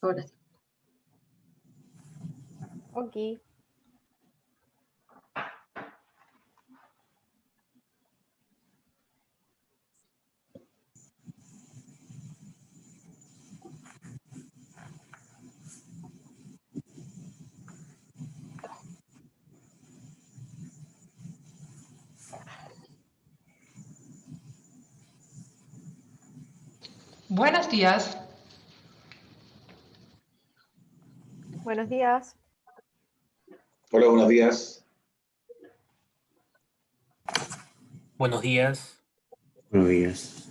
Ahora sí. Ok. Buenos días. Buenos días. Hola, buenos días. Buenos días. Buenos días.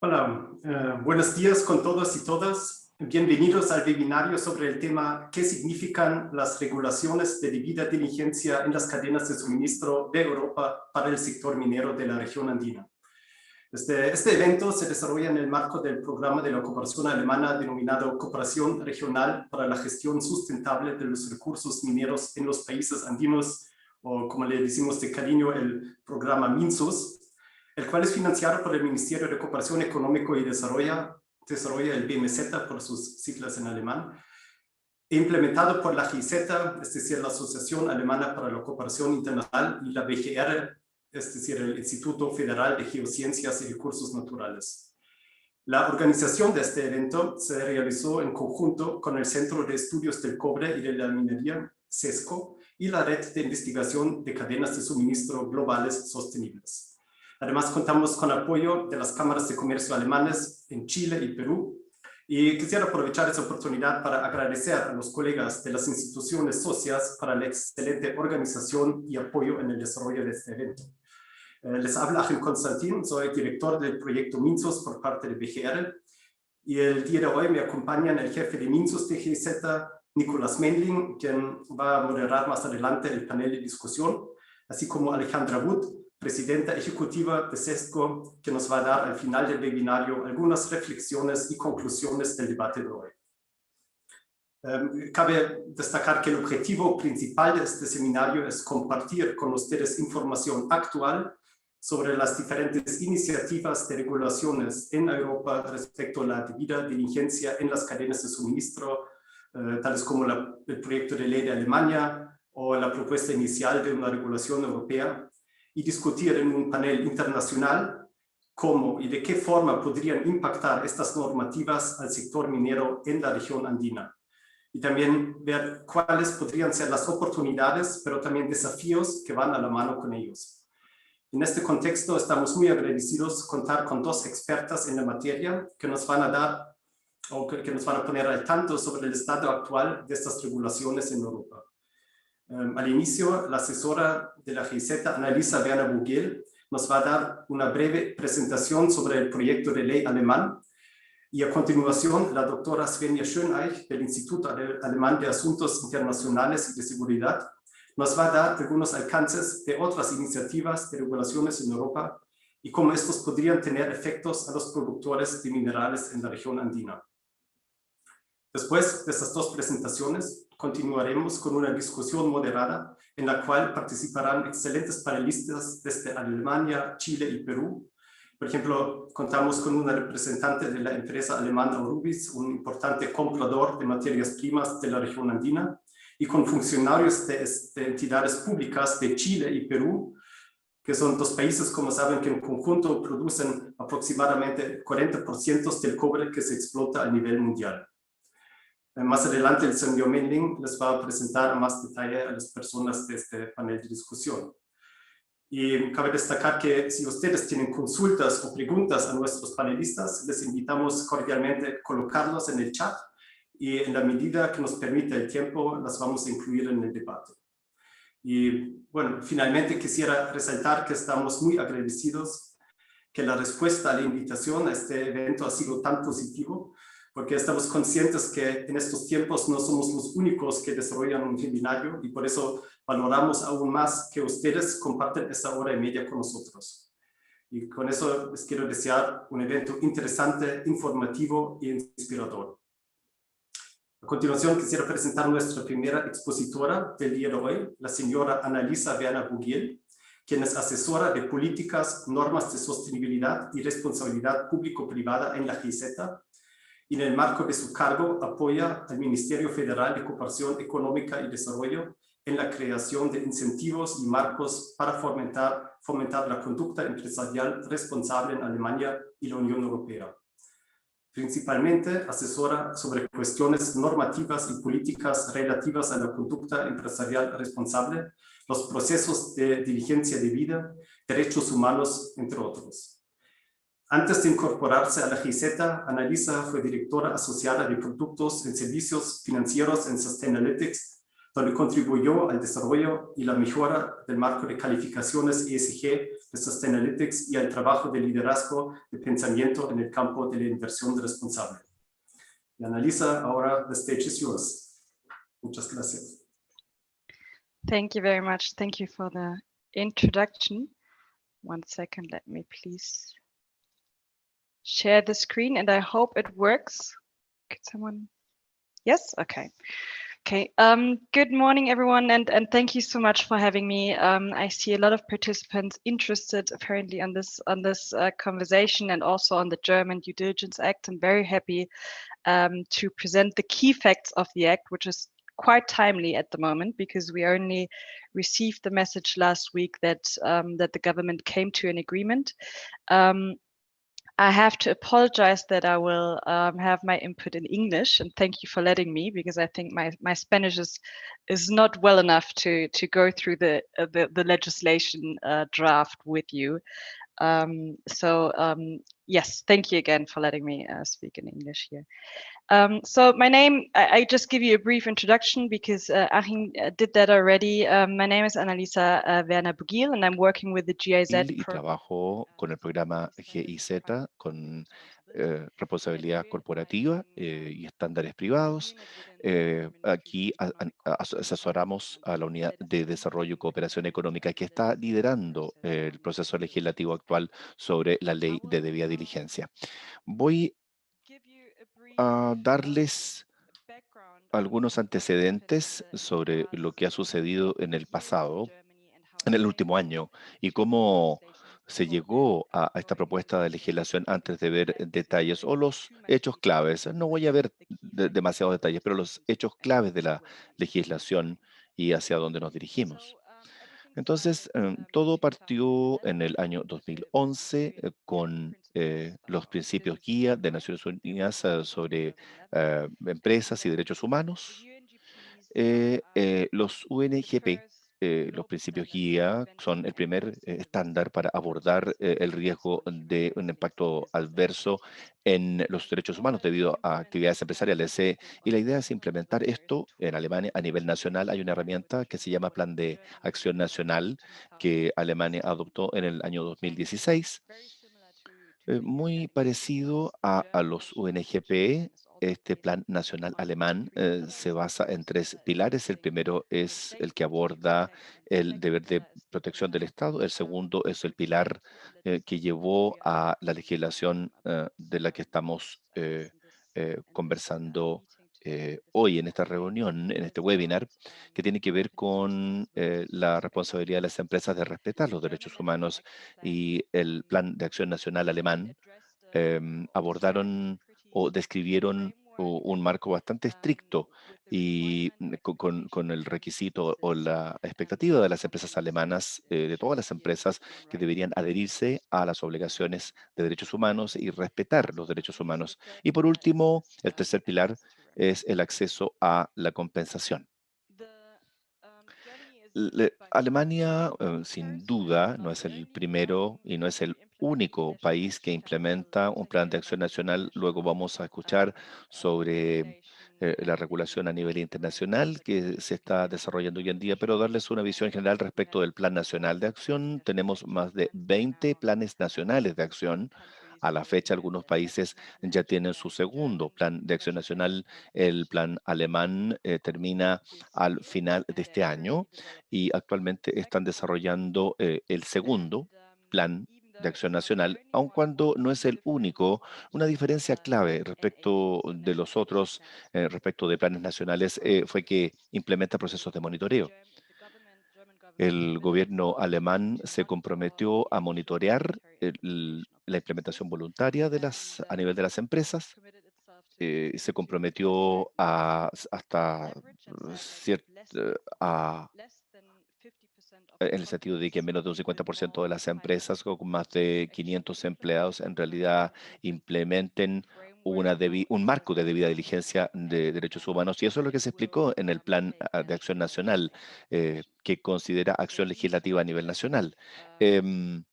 Hola, buenos días con todos y todas. Bienvenidos al webinario sobre el tema ¿qué significan las regulaciones de debida diligencia en las cadenas de suministro de Europa para el sector minero de la región andina? Este evento se desarrolla en el marco del programa de la cooperación alemana denominado Cooperación Regional para la Gestión Sustentable de los Recursos Mineros en los Países Andinos, o como le decimos de cariño, el programa MinSus, el cual es financiado por el Ministerio de Cooperación Económico y Desarrollo, el BMZ por sus siglas en alemán, e implementado por la GIZ, es decir, la Asociación Alemana para la Cooperación Internacional, y la BGR, es decir, el Instituto Federal de Geociencias y Recursos Naturales. La organización de este evento se realizó en conjunto con el Centro de Estudios del Cobre y de la Minería, CESCO, y la Red de Investigación de Cadenas de Suministro Globales Sostenibles. Además, contamos con apoyo de las Cámaras de Comercio Alemanas en Chile y Perú. Y quisiera aprovechar esa oportunidad para agradecer a los colegas de las instituciones socias para la excelente organización y apoyo en el desarrollo de este evento. Les habla Achim Konstantin, soy director del proyecto MinSus por parte de BGR. Y el día de hoy me acompañan el jefe de MinSus de GIZ, Nicolás Mendling, quien va a moderar más adelante el panel de discusión, así como Alejandra Wood, presidenta ejecutiva de CESCO, que nos va a dar al final del webinario algunas reflexiones y conclusiones del debate de hoy. Cabe destacar que el objetivo principal de este seminario es compartir con ustedes información actual sobre las diferentes iniciativas de regulaciones en Europa respecto a la debida diligencia en las cadenas de suministro, tales como el proyecto de ley de Alemania o la propuesta inicial de una regulación europea, y discutir en un panel internacional cómo y de qué forma podrían impactar estas normativas al sector minero en la región andina. y también ver cuáles podrían ser las oportunidades, pero también desafíos que van a la mano con ellos. En este contexto estamos muy agradecidos contar con dos expertas en la materia que nos van a dar o que nos van a poner al tanto sobre el estado actual de estas regulaciones en Europa. Al inicio, la asesora de la GIZ, Annalisa Werner-Bugiel, nos va a dar una breve presentación sobre el proyecto de ley alemán, y a continuación, la doctora Svenja Schöneich, del Instituto Alemán de Asuntos Internacionales y de Seguridad, nos va a dar algunos alcances de otras iniciativas de regulaciones en Europa y cómo estos podrían tener efectos a los productores de minerales en la región andina. Después de estas dos presentaciones, continuaremos con una discusión moderada en la cual participarán excelentes panelistas desde Alemania, Chile y Perú. Por ejemplo, contamos con una representante de la empresa alemana Aurubis, un importante comprador de materias primas de la región andina, y con funcionarios de entidades públicas de Chile y Perú, que son dos países, como saben, que en conjunto producen aproximadamente 40% del cobre que se explota a nivel mundial. Más adelante el señor Mending les va a presentar más detalle a las personas de este panel de discusión. Y cabe destacar que si ustedes tienen consultas o preguntas a nuestros panelistas, les invitamos cordialmente a colocarlos en el chat y en la medida que nos permita el tiempo las vamos a incluir en el debate. Y bueno, finalmente quisiera resaltar que estamos muy agradecidos que la respuesta a la invitación a este evento ha sido tan positivo, porque estamos conscientes que en estos tiempos no somos los únicos que desarrollan un webinario y por eso valoramos aún más que ustedes comparten esta hora y media con nosotros. Y con eso les quiero desear un evento interesante, informativo e inspirador. A continuación quisiera presentar a nuestra primera expositora del día de hoy, la señora Annalisa Werner-Bugiel, quien es asesora de políticas, normas de sostenibilidad y responsabilidad público-privada en la GIZ, y en el marco de su cargo apoya al Ministerio Federal de Cooperación Económica y Desarrollo en la creación de incentivos y marcos para fomentar la conducta empresarial responsable en Alemania y la Unión Europea. Principalmente asesora sobre cuestiones normativas y políticas relativas a la conducta empresarial responsable, los procesos de diligencia debida, derechos humanos, entre otros. Antes de incorporarse a la GIZ, Annalisa fue directora asociada de productos en servicios financieros en Sostenibles, donde contribuyó al desarrollo y la mejora del marco de calificaciones ESG de Sostenibles y al trabajo de liderazgo de pensamiento en el campo de la inversión responsable. Y Annalisa, ahora the stage is yours. Muchas gracias. Thank you very much. Thank you for the introduction. 1 second, let me please share the screen and I hope it works. Could someone? Yes? Okay. Okay. Good morning, everyone, and thank you so much for having me. I see a lot of participants interested apparently on this conversation and also on the German Due Diligence Act. I'm very happy to present the key facts of the act, which is quite timely at the moment because we only received the message last week that that the government came to an agreement. I have to apologize that I will have my input in English, and thank you for letting me, because I think my Spanish is not well enough to go through the legislation draft with you. Yes, thank you again for letting me speak in English here. So my name, I just give you a brief introduction because Achim did that already. My name is Annalisa Werner-Bugiel and I'm working with the GIZ. Y trabajo con el programa GIZ con responsabilidad corporativa y estándares privados. Aquí asesoramos a la Unidad de Desarrollo y Cooperación Económica que está liderando el proceso legislativo actual sobre la ley de debida diligencia. Voy a darles algunos antecedentes sobre lo que ha sucedido en el pasado, en el último año, y cómo se llegó a esta propuesta de legislación antes de ver detalles o los hechos claves. No voy a ver demasiados detalles, pero los hechos claves de la legislación y hacia dónde nos dirigimos. Entonces, todo partió en el año 2011 con los principios guía de Naciones Unidas sobre empresas y derechos humanos. Los UNGP, los principios guía, son el primer estándar para abordar el riesgo de un impacto adverso en los derechos humanos debido a actividades empresariales. Y la idea es implementar esto en Alemania a nivel nacional. Hay una herramienta que se llama Plan de Acción Nacional que Alemania adoptó en el año 2016. Muy parecido a los UNGP, este plan nacional alemán se basa en tres pilares. El primero es el que aborda el deber de protección del Estado. El segundo es el pilar que llevó a la legislación de la que estamos conversando hoy en esta reunión, en este webinar, que tiene que ver con la responsabilidad de las empresas de respetar los derechos humanos, y el Plan de Acción Nacional alemán abordaron o describieron un marco bastante estricto y con el requisito o la expectativa de las empresas alemanas, de todas las empresas, que deberían adherirse a las obligaciones de derechos humanos y respetar los derechos humanos. Y por último, el tercer pilar es el acceso a la compensación. Alemania, sin duda, no es el primero y no es el único país que implementa un plan de acción nacional. Luego vamos a escuchar sobre la regulación a nivel internacional que se está desarrollando hoy en día, pero darles una visión general respecto del Plan Nacional de Acción. Tenemos más de 20 planes nacionales de acción. A la fecha, algunos países ya tienen su segundo plan de acción nacional. El plan alemán termina al final de este año y actualmente están desarrollando el segundo plan de acción nacional, aun cuando no es el único. Una diferencia clave respecto de los otros, respecto de planes nacionales, fue que implementa procesos de monitoreo. El gobierno alemán se comprometió a monitorear la implementación voluntaria a nivel de las empresas. Se comprometió hasta cierto, en el sentido de que menos de un 50% de las empresas con más de 500 empleados en realidad implementen un marco de debida diligencia de derechos humanos. Y eso es lo que se explicó en el Plan de Acción Nacional, que considera acción legislativa a nivel nacional. Em,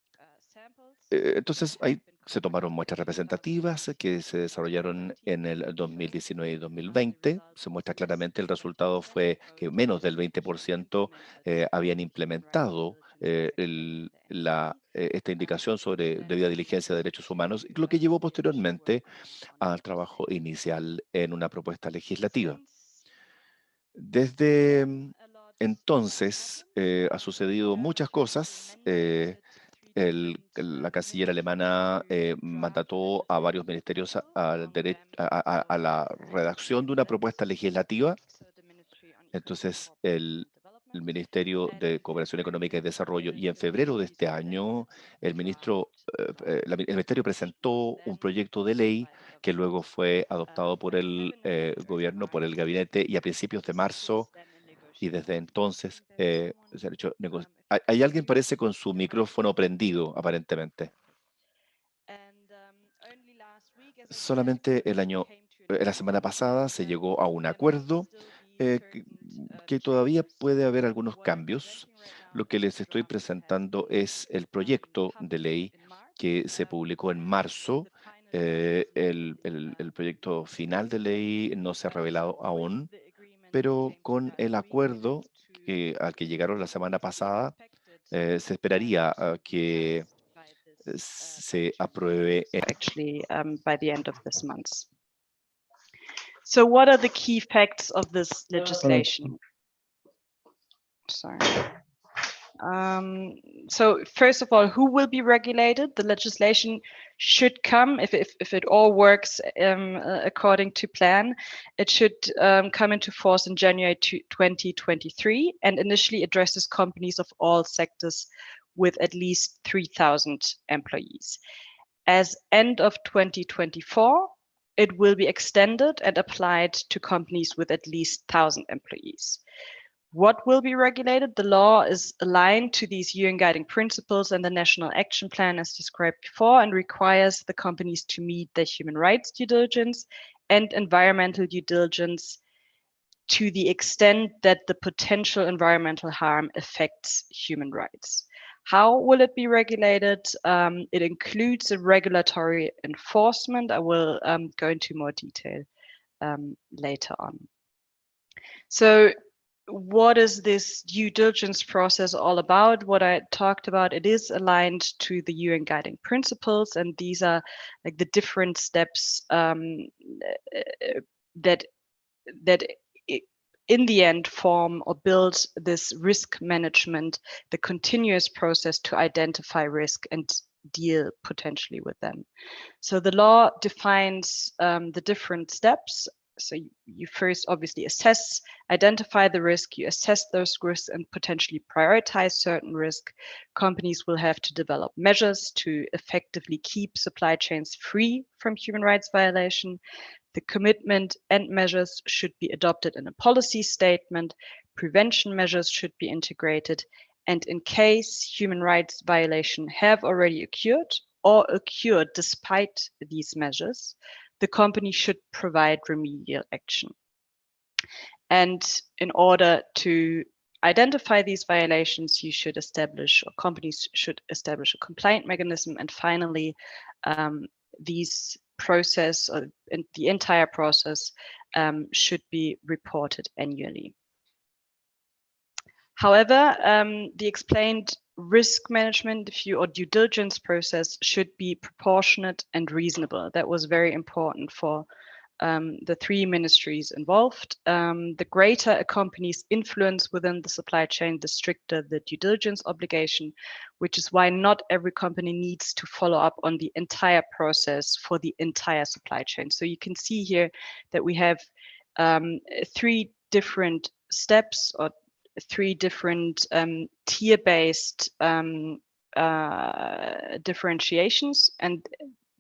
entonces, ahí se tomaron muestras representativas que se desarrollaron en el 2019 y 2020. Se muestra claramente el resultado fue que menos del 20% habían implementado esta indicación sobre debida diligencia de derechos humanos, lo que llevó posteriormente al trabajo inicial en una propuesta legislativa. Desde entonces ha sucedido muchas cosas. La canciller alemana mandató a varios ministerios a la redacción de una propuesta legislativa. Entonces, el Ministerio de Cooperación Económica y Desarrollo, y en febrero de este año, el Ministerio presentó un proyecto de ley que luego fue adoptado por el gobierno, por el gabinete, y a principios de marzo, y desde entonces se han hecho negociaciones. Hay alguien parece con su micrófono prendido, aparentemente. Solamente la semana pasada se llegó a un acuerdo que todavía puede haber algunos cambios. Lo que les estoy presentando es el proyecto de ley que se publicó en marzo. El proyecto final de ley no se ha revelado aún, pero con el acuerdo al que llegaron la semana pasada, se esperaría que se apruebe. Actually, by the end of this month. So what are the key facts of this legislation? Sorry. So first of all, who will be regulated? The legislation should come, if it all works according to plan, it should come into force in January 2023, and initially addresses companies of all sectors with at least 3,000 employees. As end of 2024, it will be extended and applied to companies with at least 1,000 employees. What will be regulated? The law is aligned to these UN Guiding Principles and the National Action Plan as described before, and requires the companies to meet their human rights due diligence and environmental due diligence to the extent that the potential environmental harm affects human rights. How will it be regulated? It includes a regulatory enforcement. I will go into more detail later on. So what is this due diligence process all about? What I talked about, it is aligned to the UN Guiding Principles, and these are like the different steps that in the end form or build this risk management, the continuous process to identify risk and deal potentially with them. So the law defines the different steps. So you first obviously identify the risk, you assess those risks and potentially prioritize certain risk. Companies will have to develop measures to effectively keep supply chains free from human rights violation. The commitment and measures should be adopted in a policy statement. Prevention measures should be integrated. And in case human rights violation have already occurred or occurred despite these measures, the company should provide remedial action. And in order to identify these violations, you should establish, or companies should establish, a complaint mechanism. And finally, these process, or the entire process, should be reported annually. However, the explained risk management or due diligence process should be proportionate and reasonable. That was very important for the three ministries involved. The greater a company's influence within the supply chain, the stricter the due diligence obligation, which is why not every company needs to follow up on the entire process for the entire supply chain. So you can see here that we have three different steps, or three different tier-based differentiations, and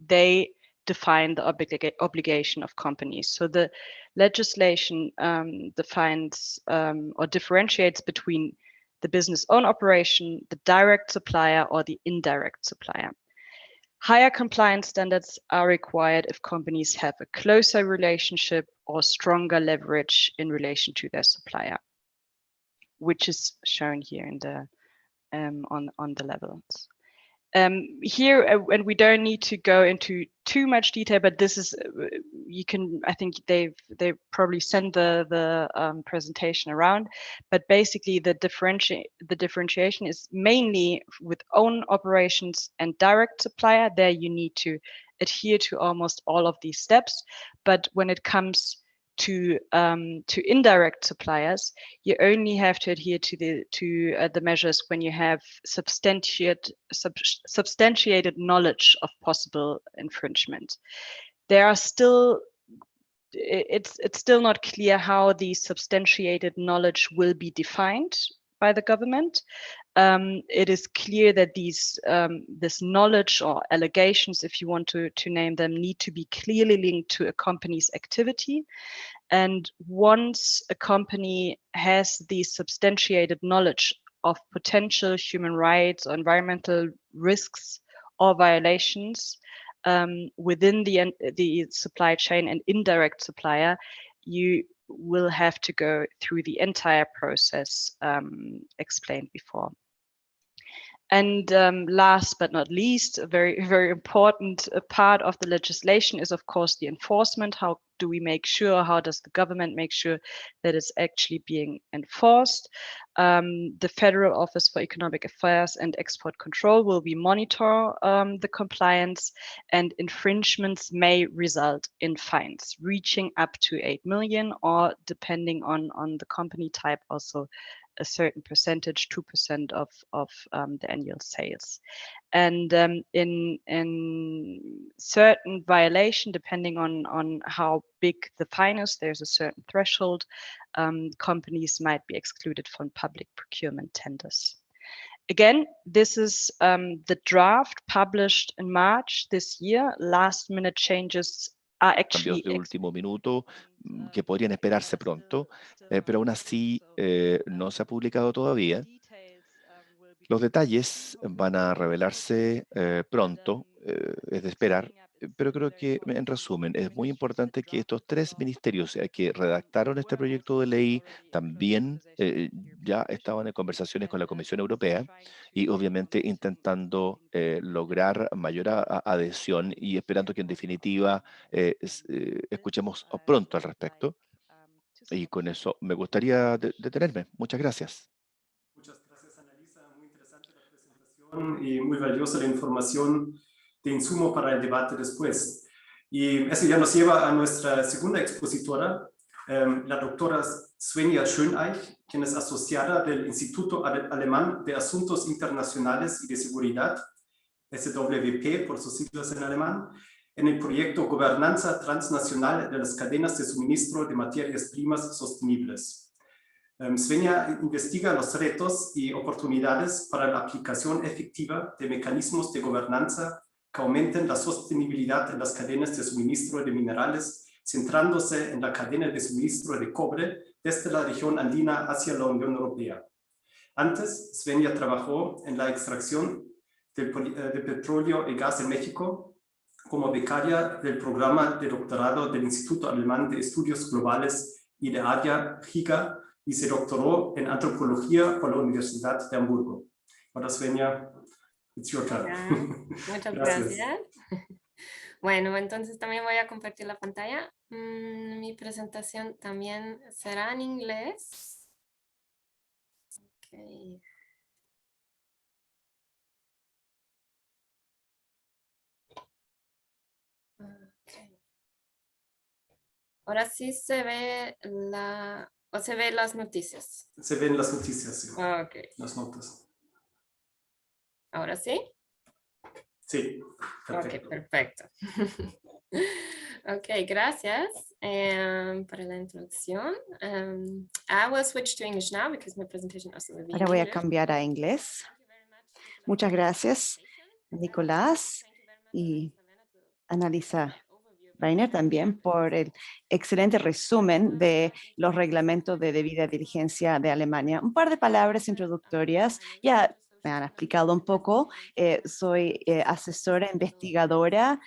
they define the obligation of companies. So the legislation defines or differentiates between the business own operation, the direct supplier, or the indirect supplier. Higher compliance standards are required if companies have a closer relationship or stronger leverage in relation to their supplier, which is shown here in the on the levels. Here, and we don't need to go into too much detail, but this is, you can, I think they probably send the presentation around, but basically the differentiation is mainly with own operations and direct supplier. There you need to adhere to almost all of these steps, but when it comes to indirect suppliers, you only have to adhere to the measures when you have substantiated knowledge of possible infringement. There are still, it's still not clear how the substantiated knowledge will be defined by the government. It is clear that these this knowledge or allegations, if you want to name them, need to be clearly linked to a company's activity. And once a company has the substantiated knowledge of potential human rights or environmental risks or violations within the supply chain and indirect supplier, you will have to go through the entire process explained before. And last but not least, a very, very important part of the legislation is, of course, the enforcement. How do we make sure, how does the government make sure that it's actually being enforced? The Federal Office for Economic Affairs and Export Control will be monitor the compliance, and infringements may result in fines reaching up to 8 million, or depending on the company type, also a certain percentage, 2% of the annual sales. And in certain violation, depending on how big the fine is, there's a certain threshold, companies might be excluded from public procurement tenders. Again, this is the draft published in March this year. Last minute changes are cambios actually de último minuto que podrían esperarse pronto, pero aún así no se ha publicado todavía. Los detalles van a revelarse pronto, es de esperar, pero creo que, en resumen, es muy importante que estos tres ministerios que redactaron este proyecto de ley también ya estaban en conversaciones con la Comisión Europea y obviamente intentando lograr mayor adhesión y esperando que en definitiva escuchemos pronto al respecto. Y con eso me gustaría detenerme. Muchas gracias. Muchas gracias, Annalisa. Muy interesante la presentación y muy valiosa la información de insumo para el debate después. Y eso ya nos lleva a nuestra segunda expositora, la doctora Svenja Schöneich, quien es asociada del Instituto Alemán de Asuntos Internacionales y de Seguridad, SWP por sus siglas en alemán, en el proyecto Gobernanza Transnacional de las Cadenas de Suministro de Materias Primas Sostenibles. Svenja investiga los retos y oportunidades para la aplicación efectiva de mecanismos de gobernanza que aumenten la sostenibilidad en las cadenas de suministro de minerales, centrándose en la cadena de suministro de cobre desde la región andina hacia la Unión Europea. Antes, Svenja trabajó en la extracción de petróleo y gas en México como becaria del programa de doctorado del Instituto Alemán de Estudios Globales y de Área GIGA, y se doctoró en antropología por la Universidad de Hamburgo. Ahora, Svenja, it's your turn. Muchas gracias. Bueno, entonces también voy a compartir la pantalla. Mi presentación también será en inglés. Okay. Okay. Ahora sí se ve se ven las noticias. Se ven las noticias, sí. Okay. Las notas. ¿Ahora sí? Sí, perfecto. Ok, perfecto. Ok, gracias para la introducción. I will switch to English now because my presentation also will be in Ahora voy a English. cambiar a inglés. Muchas gracias, Nicolás y Annalisa Rainer también por el excelente resumen de los reglamentos de debida diligencia de Alemania. Un par de palabras introductorias. Ya me han explicado un poco. Soy asesora investigadora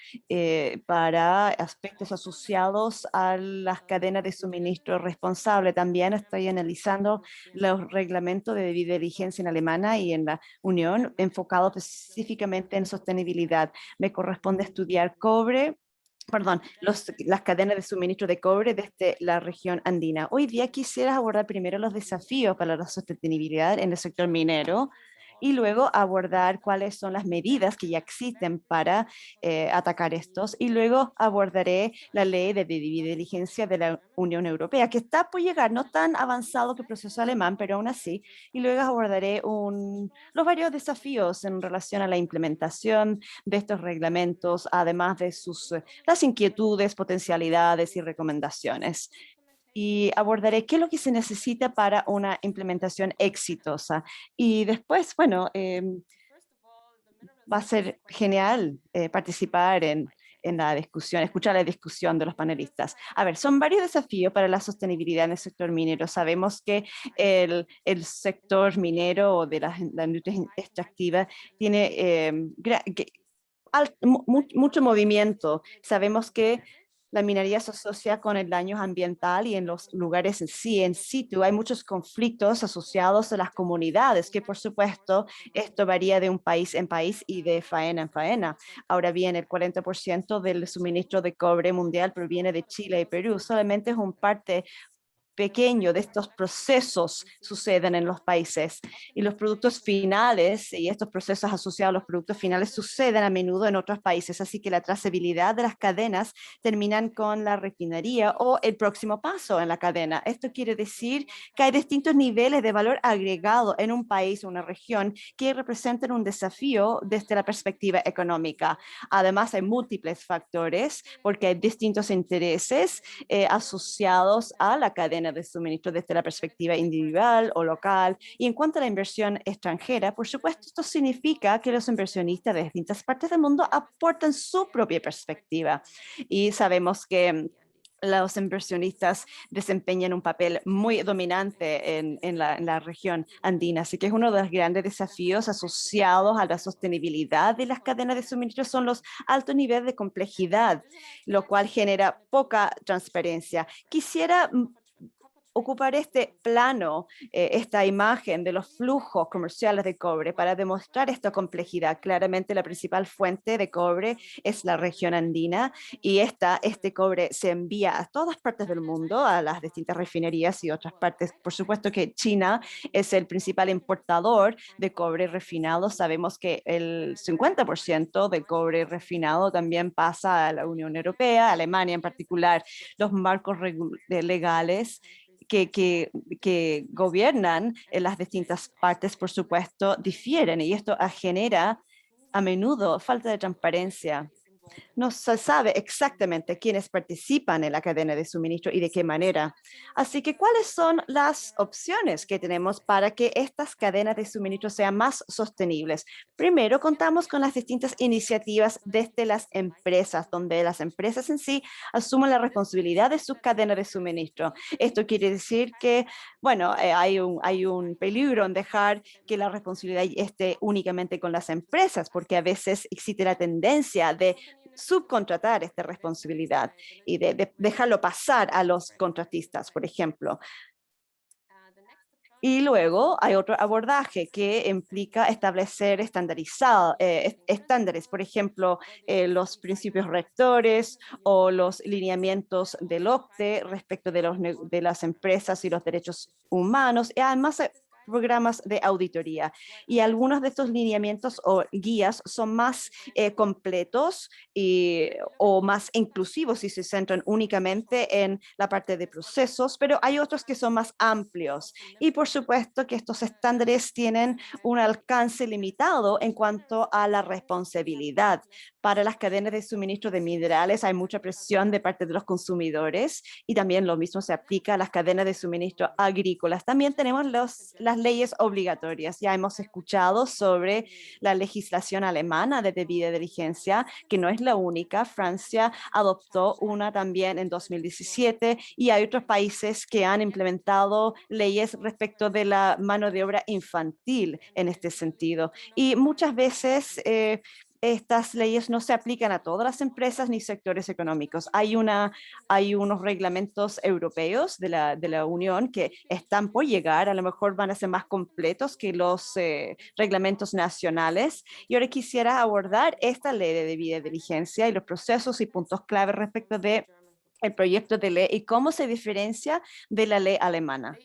para aspectos asociados a las cadenas de suministro responsable. También estoy analizando los reglamentos de debida diligencia en Alemania y en la Unión, enfocados específicamente en sostenibilidad. Me corresponde estudiar las cadenas de suministro de cobre desde la región andina. Hoy día quisiera abordar primero los desafíos para la sostenibilidad en el sector minero y luego abordar cuáles son las medidas que ya existen para atacar estos, y luego abordaré la ley de debida diligencia de la Unión Europea, que está por llegar, no tan avanzado que el proceso alemán, pero aún así, y luego abordaré los varios desafíos en relación a la implementación de estos reglamentos, además de las inquietudes, potencialidades y recomendaciones. Y abordaré qué es lo que se necesita para una implementación exitosa. Y después, bueno, va a ser genial participar en la discusión, escuchar la discusión de los panelistas. A ver, son varios desafíos para la sostenibilidad en el sector minero. Sabemos que el sector minero o de la industria extractiva tiene mucho movimiento. Sabemos que la minería se asocia con el daño ambiental y en los lugares en situ hay muchos conflictos asociados a las comunidades, que por supuesto esto varía de un país en país y de faena en faena. Ahora bien, el 40% del suministro de cobre mundial proviene de Chile y Perú. Solamente es un parte pequeño de estos procesos suceden en los países, y los productos finales y estos procesos asociados a los productos finales suceden a menudo en otros países, así que la trazabilidad de las cadenas terminan con la refinería o el próximo paso en la cadena. Esto quiere decir que hay distintos niveles de valor agregado en un país o una región que representan un desafío desde la perspectiva económica. Además, hay múltiples factores porque hay distintos intereses asociados a la cadena cadena de suministro desde la perspectiva individual o local. Y en cuanto a la inversión extranjera, por supuesto, esto significa que los inversionistas de distintas partes del mundo aportan su propia perspectiva. Y sabemos que los inversionistas desempeñan un papel muy dominante en la región andina. Así que es uno de los grandes desafíos asociados a la sostenibilidad de las cadenas de suministro son los altos niveles de complejidad, lo cual genera poca transparencia. Quisiera ocupar este plano, esta imagen de los flujos comerciales de cobre para demostrar esta complejidad. Claramente la principal fuente de cobre es la región andina y este cobre se envía a todas partes del mundo, a las distintas refinerías y otras partes. Por supuesto que China es el principal importador de cobre refinado. Sabemos que el 50% del cobre refinado también pasa a la Unión Europea, Alemania en particular. Los marcos legales que gobiernan en las distintas partes, por supuesto, difieren y esto genera a menudo falta de transparencia. No se sabe exactamente quiénes participan en la cadena de suministro y de qué manera. Así que, ¿cuáles son las opciones que tenemos para que estas cadenas de suministro sean más sostenibles? Primero, contamos con las distintas iniciativas desde las empresas, donde las empresas en sí asumen la responsabilidad de su cadena de suministro. Esto quiere decir que, bueno, hay un peligro en dejar que la responsabilidad esté únicamente con las empresas, porque a veces existe la tendencia de subcontratar esta responsabilidad y de dejarlo pasar a los contratistas, por ejemplo. Y luego hay otro abordaje que implica establecer estándares, por ejemplo, los principios rectores o los lineamientos del OCDE respecto de las empresas y los derechos humanos. Y además, programas de auditoría. Y algunos de estos lineamientos o guías son más completos o más inclusivos si se centran únicamente en la parte de procesos, pero hay otros que son más amplios. Y por supuesto que estos estándares tienen un alcance limitado en cuanto a la responsabilidad. Para las cadenas de suministro de minerales hay mucha presión de parte de los consumidores y también lo mismo se aplica a las cadenas de suministro agrícolas. También tenemos las leyes obligatorias. Ya hemos escuchado sobre la legislación alemana de debida diligencia, que no es la única. Francia adoptó una también en 2017 y hay otros países que han implementado leyes respecto de la mano de obra infantil en este sentido. Y muchas veces estas leyes no se aplican a todas las empresas ni sectores económicos. Hay unos reglamentos europeos de la Unión que están por llegar, a lo mejor van a ser más completos que los reglamentos nacionales. Y ahora quisiera abordar esta ley de debida diligencia y los procesos y puntos clave respecto de el proyecto de ley y cómo se diferencia de la ley alemana.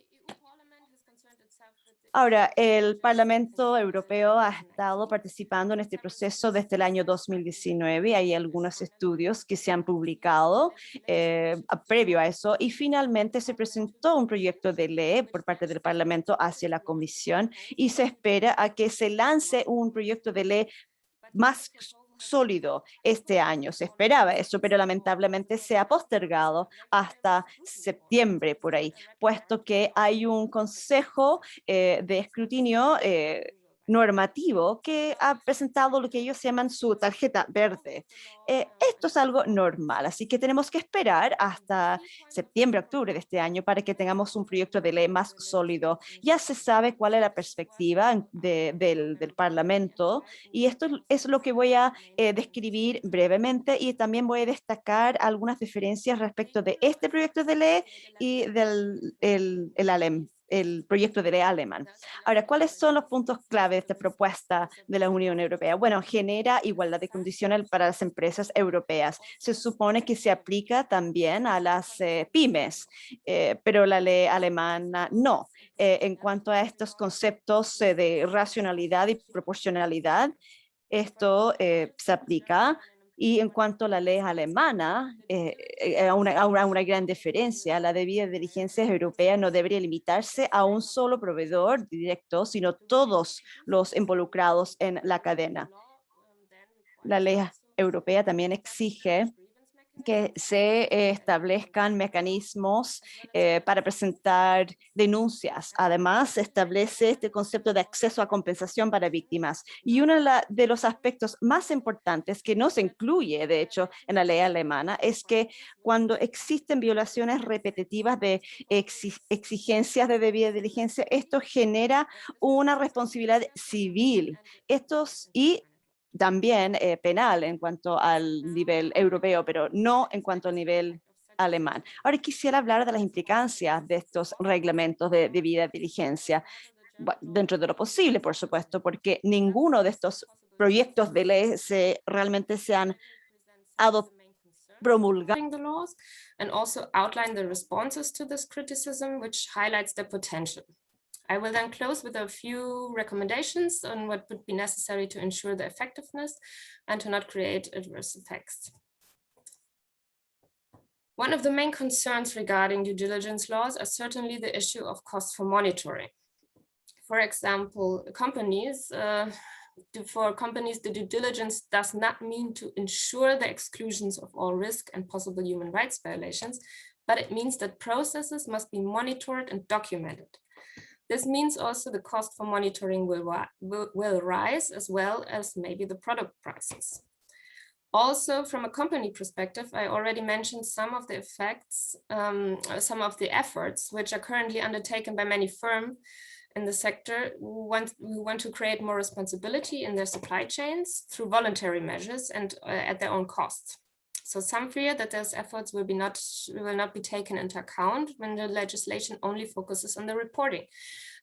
Ahora, el Parlamento Europeo ha estado participando en este proceso desde el año 2019. Hay algunos estudios que se han publicado previo a eso y finalmente se presentó un proyecto de ley por parte del Parlamento hacia la Comisión y se espera a que se lance un proyecto de ley más sólido este año. Se esperaba eso, pero lamentablemente se ha postergado hasta septiembre por ahí, puesto que hay un consejo de escrutinio normativo que ha presentado lo que ellos llaman su tarjeta verde. Esto es algo normal, así que tenemos que esperar hasta septiembre, octubre de este año para que tengamos un proyecto de ley más sólido. Ya se sabe cuál es la perspectiva del Parlamento y esto es lo que voy a describir brevemente y también voy a destacar algunas diferencias respecto de este proyecto de ley y el proyecto de ley alemán. Ahora, ¿cuáles son los puntos clave de esta propuesta de la Unión Europea? Bueno, genera igualdad de condiciones para las empresas europeas. Se supone que se aplica también a las pymes, pero la ley alemana no. En cuanto a estos conceptos de racionalidad y proporcionalidad, esto se aplica. Y en cuanto a la ley alemana, a una gran diferencia, la debida diligencia europea no debería limitarse a un solo proveedor directo, sino todos los involucrados en la cadena. La ley europea también exige que se establezcan mecanismos para presentar denuncias. Además, se establece este concepto de acceso a compensación para víctimas. Y uno de los aspectos más importantes que no se incluye, de hecho, en la ley alemana, es que cuando existen violaciones repetitivas de exigencias de debida diligencia, esto genera una responsabilidad civil. Y también penal en cuanto al nivel europeo, pero no en cuanto al nivel alemán. Ahora quisiera hablar de las implicancias de estos reglamentos de debida diligencia, dentro de lo posible, por supuesto, porque ninguno de estos proyectos de ley realmente se han promulgado. The laws and also outline the responses to this criticism, which highlights the potential. I will then close with a few recommendations on what would be necessary to ensure the effectiveness and to not create adverse effects. One of the main concerns regarding due diligence laws are certainly the issue of cost for monitoring. For example, for companies, the due diligence does not mean to ensure the exclusions of all risk and possible human rights violations, but it means that processes must be monitored and documented. This means also the cost for monitoring will rise, as well as maybe the product prices. Also, from a company perspective, I already mentioned some of the effects, some of the efforts which are currently undertaken by many firms in the sector who want to create more responsibility in their supply chains through voluntary measures and at their own cost. So some fear that those efforts will not be taken into account when the legislation only focuses on the reporting.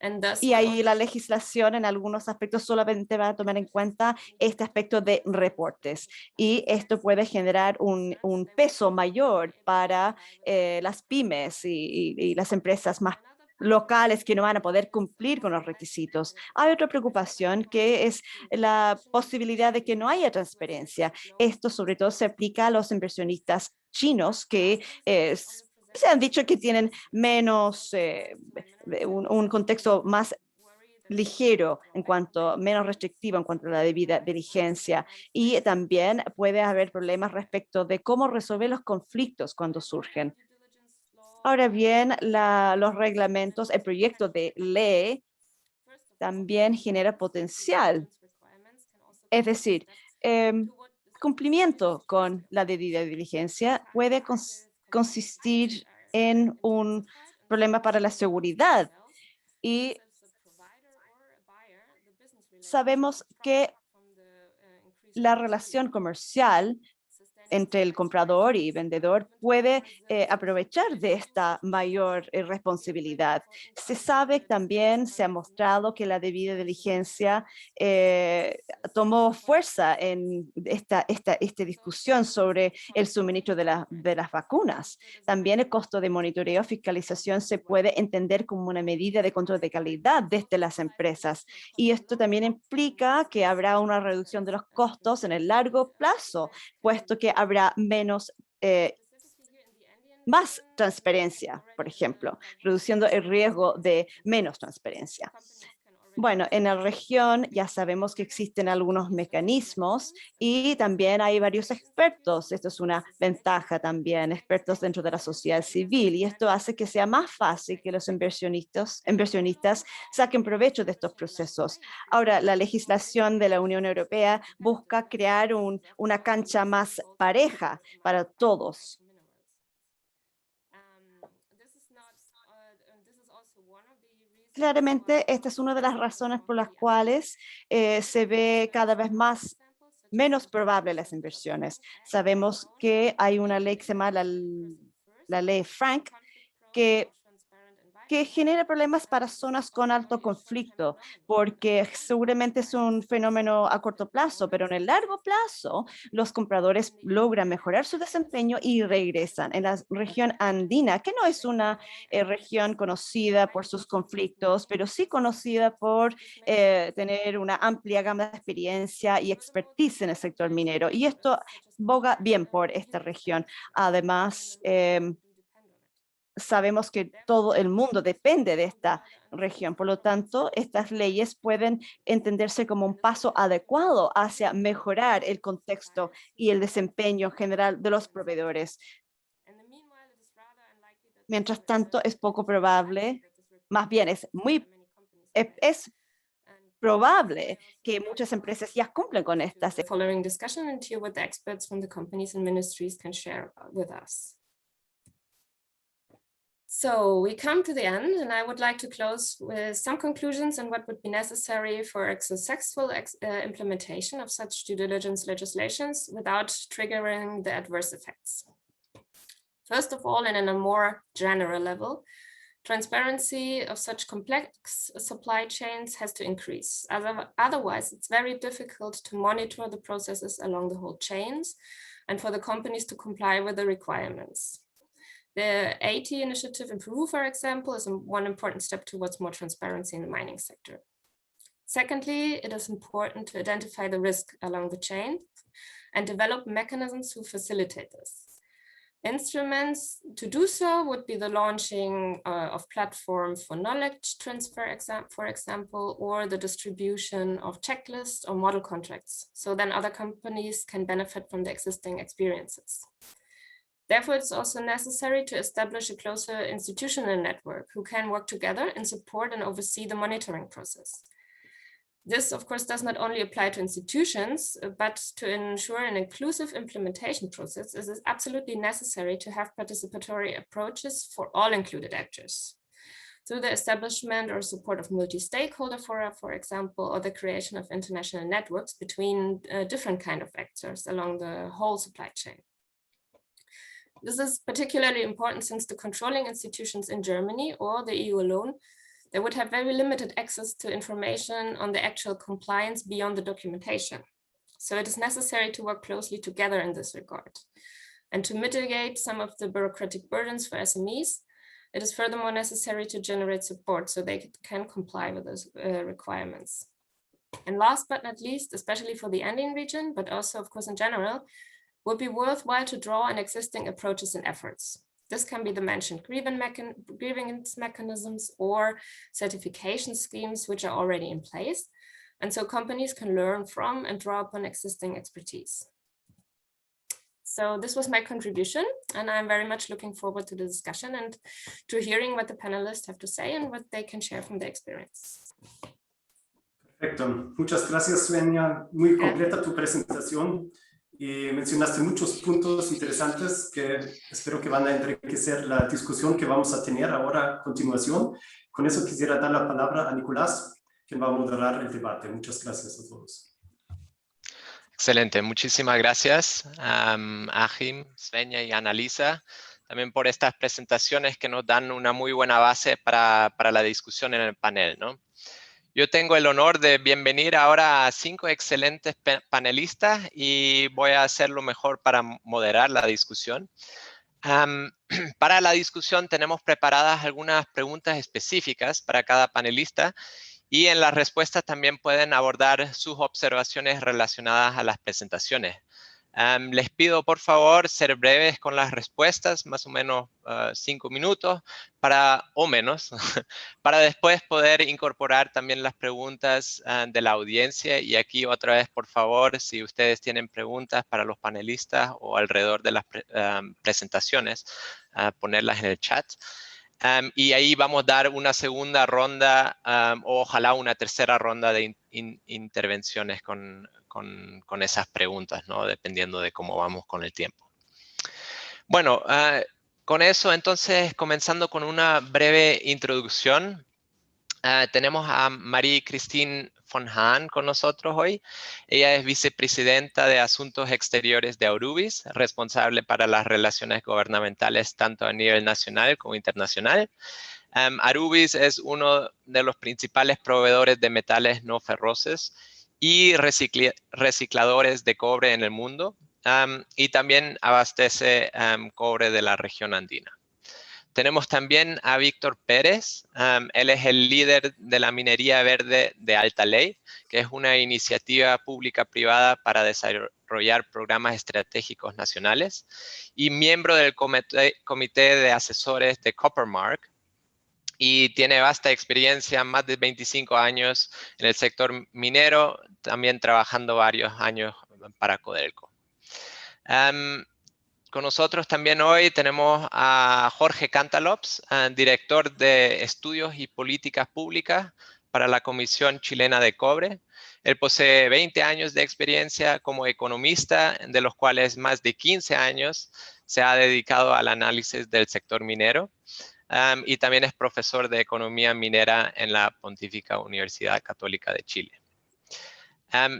And thus, y ahí la legislación en algunos aspectos solamente va a tomar en cuenta este aspecto de reportes. Y esto puede generar un peso mayor para las pymes y las empresas más locales que no van a poder cumplir con los requisitos. Hay otra preocupación que es la posibilidad de que no haya transparencia. Esto sobre todo se aplica a los inversionistas chinos que se han dicho que tienen menos, un contexto más ligero menos restrictivo en cuanto a la debida diligencia, y también puede haber problemas respecto de cómo resolver los conflictos cuando surgen. Ahora bien, los reglamentos, el proyecto de ley también genera potencial, es decir, cumplimiento con la debida diligencia puede consistir en un problema para la seguridad, y sabemos que la relación comercial entre el comprador y vendedor puede aprovechar de esta mayor responsabilidad. Se sabe también, se ha mostrado que la debida diligencia tomó fuerza en esta discusión sobre el suministro de las vacunas. También el costo de monitoreo, fiscalización se puede entender como una medida de control de calidad desde las empresas. Y esto también implica que habrá una reducción de los costos en el largo plazo, puesto que habrá más transparencia, por ejemplo, reduciendo el riesgo de menos transparencia. Bueno, en la región ya sabemos que existen algunos mecanismos y también hay varios expertos. Esto es una ventaja también, expertos dentro de la sociedad civil, y esto hace que sea más fácil que los inversionistas saquen provecho de estos procesos. Ahora, la legislación de la Unión Europea busca crear una cancha más pareja para todos. Claramente, esta es una de las razones por las cuales se ve cada vez menos probable las inversiones. Sabemos que hay una ley que se llama la ley Frank, que genera problemas para zonas con alto conflicto, porque seguramente es un fenómeno a corto plazo, pero en el largo plazo los compradores logran mejorar su desempeño y regresan. En la región andina, que no es una región conocida por sus conflictos, pero sí conocida por tener una amplia gama de experiencia y expertise en el sector minero, y esto boga bien por esta región. Además, sabemos que todo el mundo depende de esta región. Por lo tanto, estas leyes pueden entenderse como un paso adecuado hacia mejorar el contexto y el desempeño general de los proveedores. Mientras tanto, es poco probable, más bien es probable que muchas empresas ya cumplen con estas. Following discussion and hear what the experts from the companies and ministries can share with us. So we come to the end, and I would like to close with some conclusions on what would be necessary for a successful implementation of such due diligence legislations without triggering the adverse effects. First of all, and in a more general level, transparency of such complex supply chains has to increase. Otherwise, it's very difficult to monitor the processes along the whole chains and for the companies to comply with the requirements. The AT initiative in Peru, for example, is one important step towards more transparency in the mining sector. Secondly, it is important to identify the risk along the chain and develop mechanisms to facilitate this. Instruments to do so would be the launching of platforms for knowledge transfer, for example, or the distribution of checklists or model contracts. So then other companies can benefit from the existing experiences. Therefore, it's also necessary to establish a closer institutional network who can work together and support and oversee the monitoring process. This, of course, does not only apply to institutions, but to ensure an inclusive implementation process, it is absolutely necessary to have participatory approaches for all included actors. Through the establishment or support of multi-stakeholder fora, for example, or the creation of international networks between different kinds of actors along the whole supply chain. This is particularly important since the controlling institutions in Germany or the EU alone, they would have very limited access to information on the actual compliance beyond the documentation. So it is necessary to work closely together in this regard. And to mitigate some of the bureaucratic burdens for SMEs, it is furthermore necessary to generate support so they can comply with those requirements. And last but not least, especially for the Andean region, but also of course in general, would be worthwhile to draw on existing approaches and efforts. This can be the mentioned grievance mechanisms or certification schemes which are already in place. And so companies can learn from and draw upon existing expertise. So this was my contribution, and I'm very much looking forward to the discussion and to hearing what the panelists have to say and what they can share from their experience. Perfecto. Muchas gracias, Svenja. Muy completa tu presentación. Y mencionaste muchos puntos interesantes que espero que van a enriquecer la discusión que vamos a tener ahora a continuación. Con eso quisiera dar la palabra a Nicolás, quien va a moderar el debate. Muchas gracias a todos. Excelente, muchísimas gracias a Achim, Svenja y Annalisa, también por estas presentaciones que nos dan una muy buena base para la discusión en el panel, ¿no? Yo tengo el honor de bienvenir ahora a 5 excelentes panelistas y voy a hacer lo mejor para moderar la discusión. Para la discusión tenemos preparadas algunas preguntas específicas para cada panelista y en las respuestas también pueden abordar sus observaciones relacionadas a las presentaciones. Les pido por favor ser breves con las respuestas, más o menos 5 minutos o menos, para después poder incorporar también las preguntas de la audiencia. Y aquí otra vez, por favor, si ustedes tienen preguntas para los panelistas o alrededor de las presentaciones, ponerlas en el chat. Y ahí vamos a dar una segunda ronda o ojalá una tercera ronda de intervenciones con esas preguntas, ¿no? Dependiendo de cómo vamos con el tiempo. Bueno, con eso entonces, comenzando con una breve introducción, tenemos a Marie-Christine von Hahn con nosotros hoy. Ella es vicepresidenta de Asuntos Exteriores de Aurubis, responsable para las relaciones gubernamentales tanto a nivel nacional como internacional. Aurubis es uno de los principales proveedores de metales no ferrosos y recicladores de cobre en el mundo y también abastece cobre de la región andina. Tenemos también a Víctor Pérez. Él es el líder de la Minería Verde de Alta Ley, que es una iniciativa pública-privada para desarrollar programas estratégicos nacionales, y miembro del comité de asesores de Coppermark, y tiene vasta experiencia, más de 25 años en el sector minero, también trabajando varios años para Codelco. Con nosotros también hoy tenemos a Jorge Cantalops, director de Estudios y Políticas Públicas para la Comisión Chilena de Cobre. Él posee 20 años de experiencia como economista, de los cuales más de 15 años se ha dedicado al análisis del sector minero. Y también es profesor de Economía Minera en la Pontificia Universidad Católica de Chile.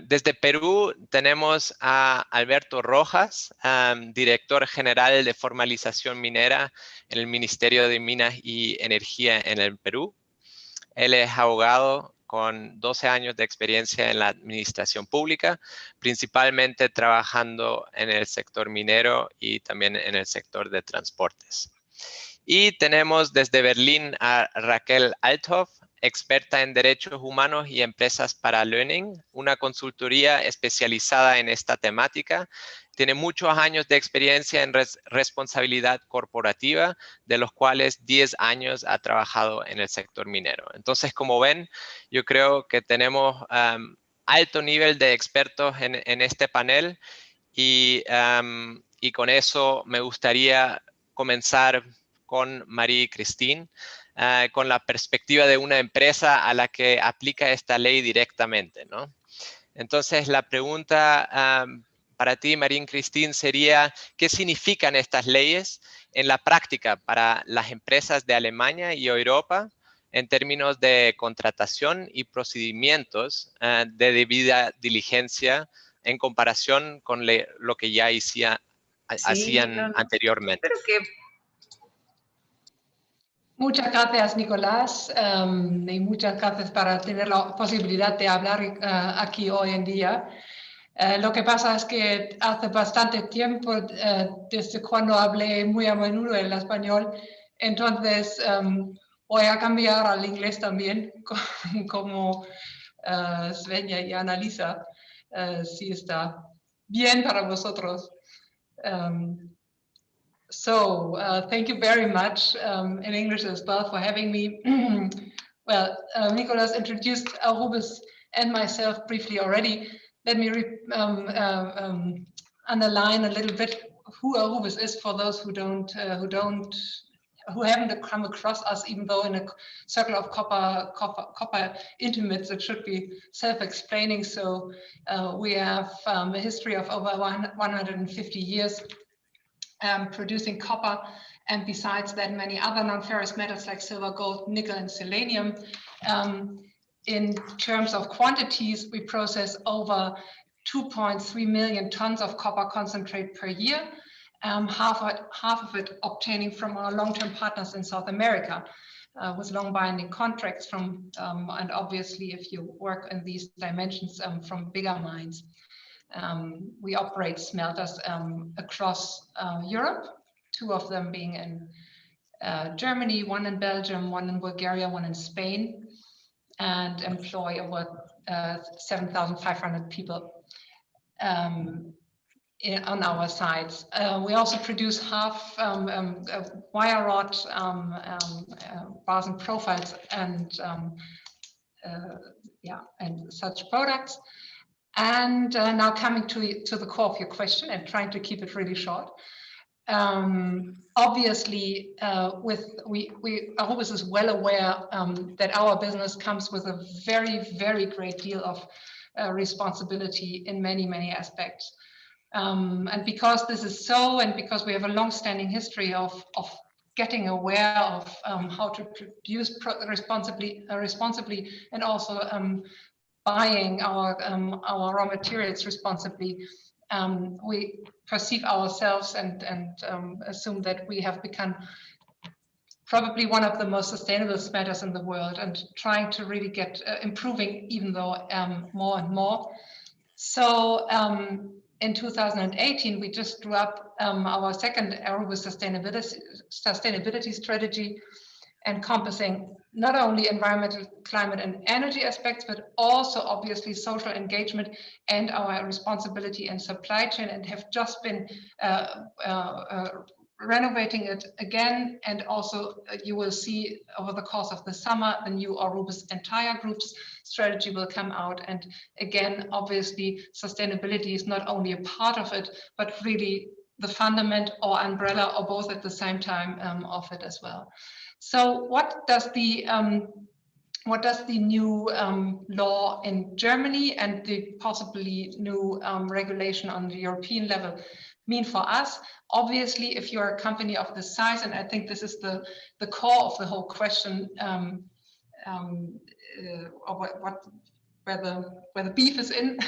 Desde Perú tenemos a Alberto Rojas, director general de formalización minera en el Ministerio de Minas y Energía en el Perú. Él es abogado con 12 años de experiencia en la administración pública, principalmente trabajando en el sector minero y también en el sector de transportes. Y tenemos desde Berlín a Raquel Althoff, experta en derechos humanos y empresas para Learning, una consultoría especializada en esta temática. Tiene muchos años de experiencia en responsabilidad corporativa, de los cuales 10 años ha trabajado en el sector minero. Entonces, como ven, yo creo que tenemos alto nivel de expertos en este panel, y con eso me gustaría comenzar con Marie-Christine, con la perspectiva de una empresa a la que aplica esta ley directamente, ¿no? Entonces, la pregunta para ti, Marie-Christine, sería, ¿qué significan estas leyes en la práctica para las empresas de Alemania y Europa en términos de contratación y procedimientos de debida diligencia en comparación con lo que ya hacían anteriormente? Creo que muchas gracias, Nicolás, y muchas gracias para tener la posibilidad de hablar aquí hoy en día. Lo que pasa es que hace bastante tiempo, desde cuando hablé muy a menudo el español, entonces voy a cambiar al inglés también, como Svenja y Annalisa, si está bien para vosotros. Thank you very much in English as well for having me. Well, Nicolas introduced Arubis and myself briefly already. Let me underline a little bit who Arubis is for those who haven't come across us, even though in a circle of copper intimates, it should be self-explaining. So we have a history of over 150 years producing copper, and besides that, many other non-ferrous metals like silver, gold, nickel, and selenium. In terms of quantities, we process over 2.3 million tons of copper concentrate per year, half of it obtaining from our long-term partners in South America, with long binding contracts from, and obviously if you work in these dimensions, from bigger mines. We operate smelters across Europe, 2 of them being in Germany, 1 in Belgium, 1 in Bulgaria, 1 in Spain, and employ over 7,500 people on our sites. We also produce half wire rod bars and profiles and such products. And now coming to the core of your question and trying to keep it really short. Obviously, Arubis is well aware that our business comes with a very, very great deal of responsibility in many, many aspects. And because this is so, and because we have a long-standing history of getting aware of how to produce responsibly, and also buying our raw materials responsibly, we perceive ourselves and assume that we have become probably one of the most sustainable smelters in the world, and trying to really get improving, even though more and more. So in 2018, we just drew up our second Aruba sustainability strategy, encompassing not only environmental, climate, and energy aspects, but also obviously social engagement and our responsibility in supply chain, and have just been renovating it again. And also you will see over the course of the summer, the new Aruba's entire group's strategy will come out. And again, obviously, sustainability is not only a part of it, but really the fundament or umbrella or both at the same time of it as well. So what does the new law in Germany and the possibly new regulation on the European level mean for us? Obviously, if you're a company of this size, and I think this is the core of the whole question, or where the beef is in.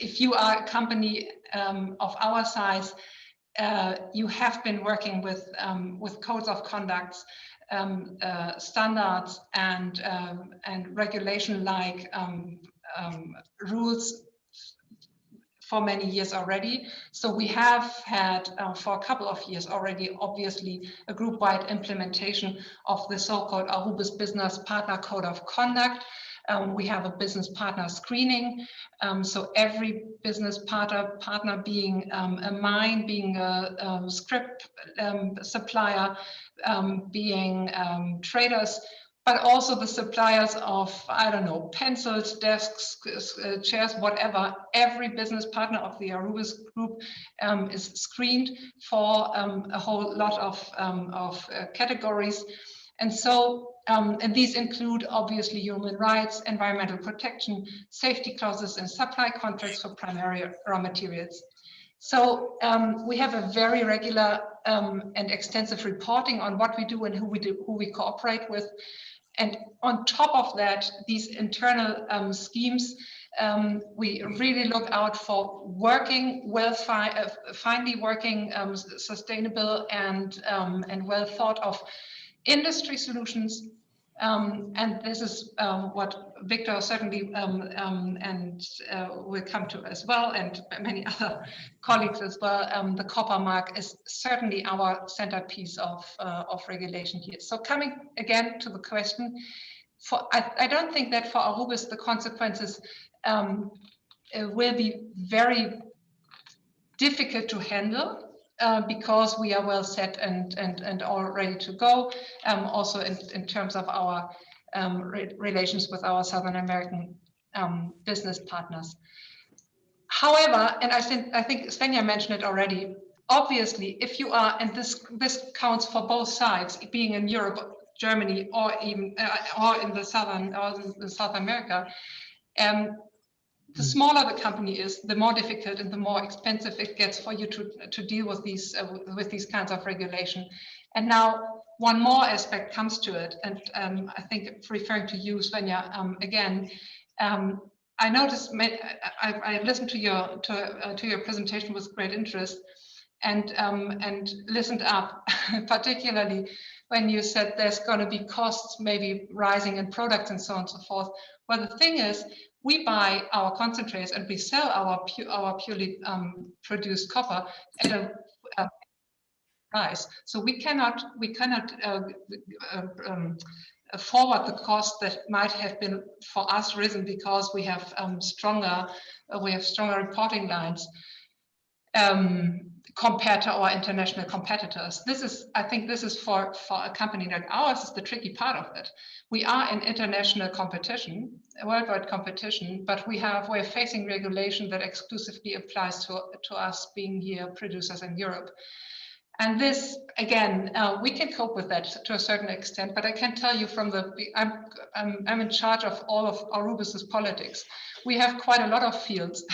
If you are a company of our size, you have been working with codes of conduct, standards, and regulation like rules for many years already. So we have had for a couple of years already, obviously, a group-wide implementation of the so-called Aruba's Business Partner Code of Conduct. We have a business partner screening. So every business partner being a mine, being a script supplier, being traders, but also the suppliers of, I don't know, pencils, desks, chairs, whatever. Every business partner of the Aruba's group is screened for a whole lot of categories. And so, and these include obviously human rights, environmental protection, safety clauses, and supply contracts for primary raw materials. So we have a very regular and extensive reporting on what we do and who we cooperate with. And on top of that, these internal schemes, we really look out for working, finely working, sustainable and well thought of industry solutions. And this is what Victor certainly and will come to as well, and many other colleagues as well. The copper mark is certainly our centerpiece of regulation here. So coming again to the question, I don't think that for Arubis the consequences will be very difficult to handle. Because we are well set and all ready to go, also in terms of our relations with our Southern American business partners. However, and I think Svenja mentioned it already, obviously, if you are, and this counts for both sides, being in Europe, Germany, or even or in the South America, the smaller the company is, the more difficult and the more expensive it gets for you to deal with these kinds of regulation. And now one more aspect comes to it, and I think referring to you, Svenja, again, I noticed I listened to your presentation with great interest, and listened up, particularly when you said there's going to be costs maybe rising in products and so on and so forth. Well, the thing is, we buy our concentrates and we sell our purely produced copper at a price. So we cannot forward the cost that might have been for us risen because we have stronger reporting lines compared to our international competitors. I think this is for a company like ours is the tricky part of it. We are in international competition, worldwide competition, but we're facing regulation that exclusively applies to us being here producers in Europe. And this, again, we can cope with that to a certain extent, but I can tell you I'm in charge of all of Arubis's politics. We have quite a lot of fields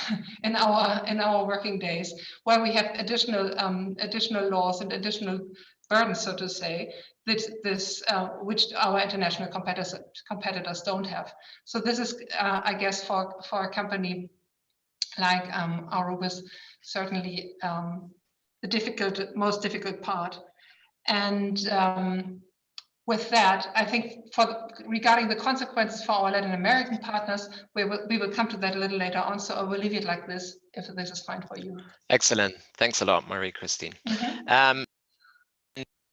in our working days where we have additional laws and additional burdens, so to say, which our international competitors don't have. So this is, I guess, for a company like Arubis, certainly the most difficult part. And with that, I think regarding the consequences for our Latin American partners, we will come to that a little later on. So I will leave it like this, if this is fine for you. Excellent. Thanks a lot, Marie-Christine.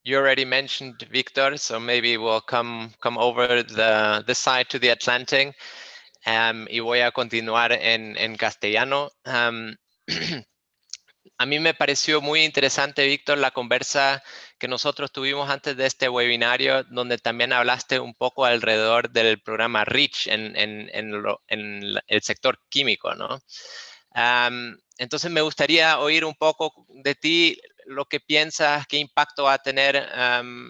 You already mentioned Victor, so maybe we'll come over the side to the Atlantic. Y voy a continuar en castellano. A mí me pareció muy interesante, Víctor, la conversa que nosotros tuvimos antes de este webinario, donde también hablaste un poco alrededor del programa REACH en el sector químico, ¿no? Entonces me gustaría oír un poco de ti lo que piensas, qué impacto va a tener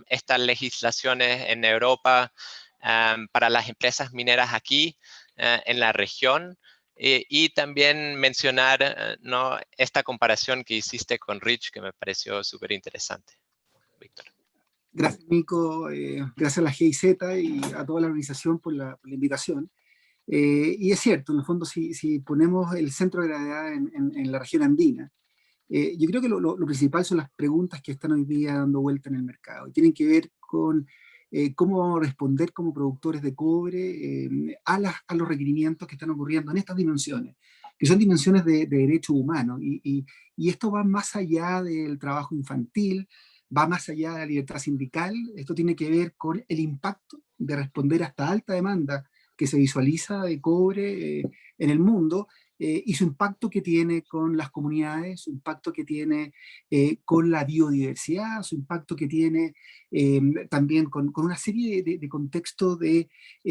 estas legislaciones en Europa para las empresas mineras aquí en la región. Y también mencionar ¿no? esta comparación que hiciste con REACH, que me pareció súper interesante. Víctor. Gracias, Nico. Gracias a la GIZ y a toda la organización por la invitación. Y es cierto, en el fondo, si ponemos el centro de gravedad en la región andina, yo creo que lo principal son las preguntas que están hoy día dando vuelta en el mercado. Y tienen que ver con cómo vamos a responder como productores de cobre a los requerimientos que están ocurriendo en estas dimensiones, que son dimensiones de derechos humanos. Y esto va más allá del trabajo infantil, va más allá de la libertad sindical. Esto tiene que ver con el impacto de responder a esta alta demanda que se visualiza de cobre en el mundo, y su impacto que tiene con las comunidades, su impacto que tiene con la biodiversidad, su impacto que tiene también con una serie de contextos de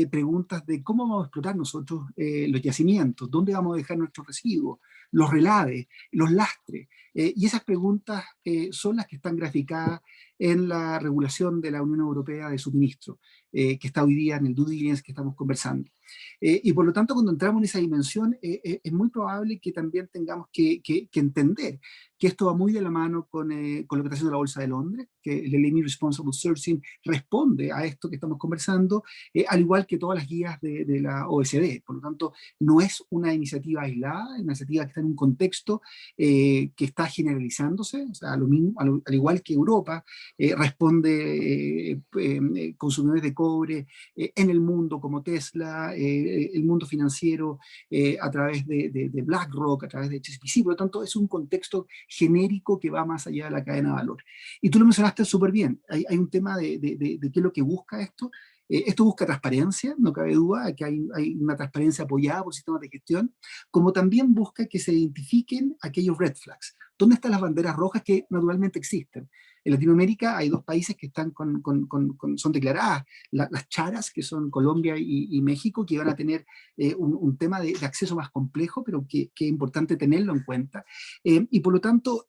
preguntas de cómo vamos a explotar nosotros los yacimientos, dónde vamos a dejar nuestros residuos, los relaves, los lastres. Y esas preguntas son las que están graficadas en la regulación de la Unión Europea de suministro, que está hoy día en el due diligence que estamos conversando. Y por lo tanto, cuando entramos en esa dimensión, es muy probable que también tengamos que entender que esto va muy de la mano con lo que está haciendo la Bolsa de Londres, que el Limit Responsible Sourcing responde a esto que estamos conversando, al igual que todas las guías de la OECD. Por lo tanto, no es una iniciativa aislada, es una iniciativa que está en un contexto que está generalizándose, o sea, al igual que Europa, responde consumidores de cobre en el mundo como Tesla, el mundo financiero a través de BlackRock, a través de HSBC. Por lo tanto, es un contexto genérico que va más allá de la cadena de valor. Y tú lo mencionaste súper bien. Hay un tema de qué es lo que busca esto. Esto busca transparencia, no cabe duda, que hay una transparencia apoyada por sistemas de gestión, como también busca que se identifiquen aquellos red flags. ¿Dónde están las banderas rojas que naturalmente existen? En Latinoamérica hay dos países que están son declaradas las charas, que son Colombia y México, que van a tener un tema de acceso más complejo, pero que es importante tenerlo en cuenta. Y por lo tanto,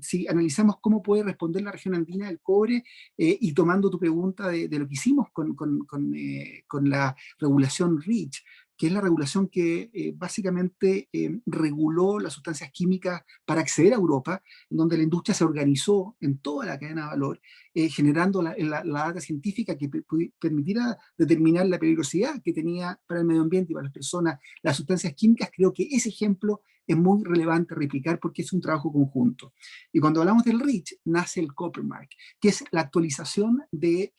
si analizamos cómo puede responder la región andina del cobre, y tomando tu pregunta de lo que hicimos con la regulación REACH, que es la regulación que básicamente reguló las sustancias químicas para acceder a Europa, en donde la industria se organizó en toda la cadena de valor, generando la data científica que permitiera determinar la peligrosidad que tenía para el medio ambiente y para las personas las sustancias químicas. Creo que ese ejemplo es muy relevante replicar porque es un trabajo conjunto. Y cuando hablamos del REACH, nace el Copper Mark, que es la actualización de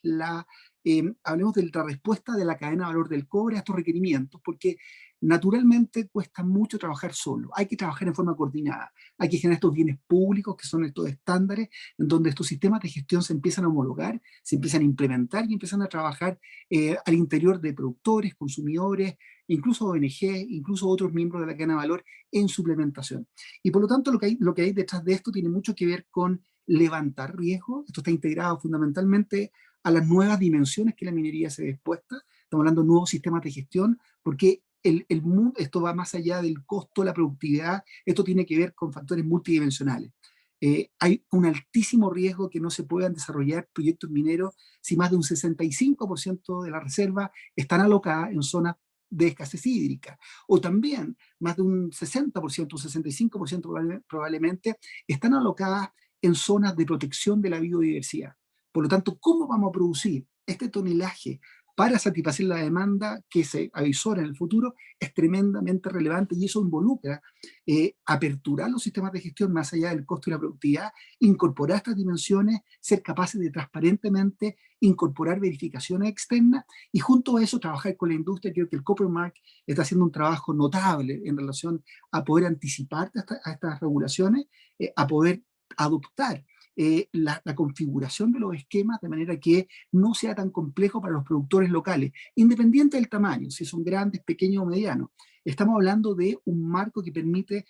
hablemos de la respuesta de la cadena de valor del cobre a estos requerimientos, porque naturalmente cuesta mucho trabajar solo. Hay que trabajar en forma coordinada. Hay que generar estos bienes públicos, que son estos estándares, en donde estos sistemas de gestión se empiezan a homologar, se empiezan a implementar y empiezan a trabajar al interior de productores, consumidores, incluso ONG, incluso otros miembros de la cadena de valor en su implementación. Y por lo tanto, lo que hay detrás de esto tiene mucho que ver con levantar riesgos. Esto está integrado fundamentalmente a las nuevas dimensiones que la minería se ve expuesta. Estamos hablando de nuevos sistemas de gestión, porque el mundo, esto va más allá del costo, la productividad, esto tiene que ver con factores multidimensionales. Hay un altísimo riesgo que no se puedan desarrollar proyectos mineros si más de un 65% de la reserva están alocadas en zonas de escasez hídrica, o también más de un 60%, un 65% probablemente están alocadas en zonas de protección de la biodiversidad. Por lo tanto, ¿cómo vamos a producir este tonelaje para satisfacer la demanda que se avisora en el futuro es tremendamente relevante, y eso involucra aperturar los sistemas de gestión más allá del costo y la productividad, incorporar estas dimensiones, ser capaces de transparentemente incorporar verificaciones externas y junto a eso trabajar con la industria. Creo que el Copper Mark está haciendo un trabajo notable en relación a poder anticipar a estas regulaciones, a poder adoptar la configuración de los esquemas de manera que no sea tan complejo para los productores locales, independiente del tamaño, si son grandes, pequeños o medianos. Estamos hablando de un marco que permite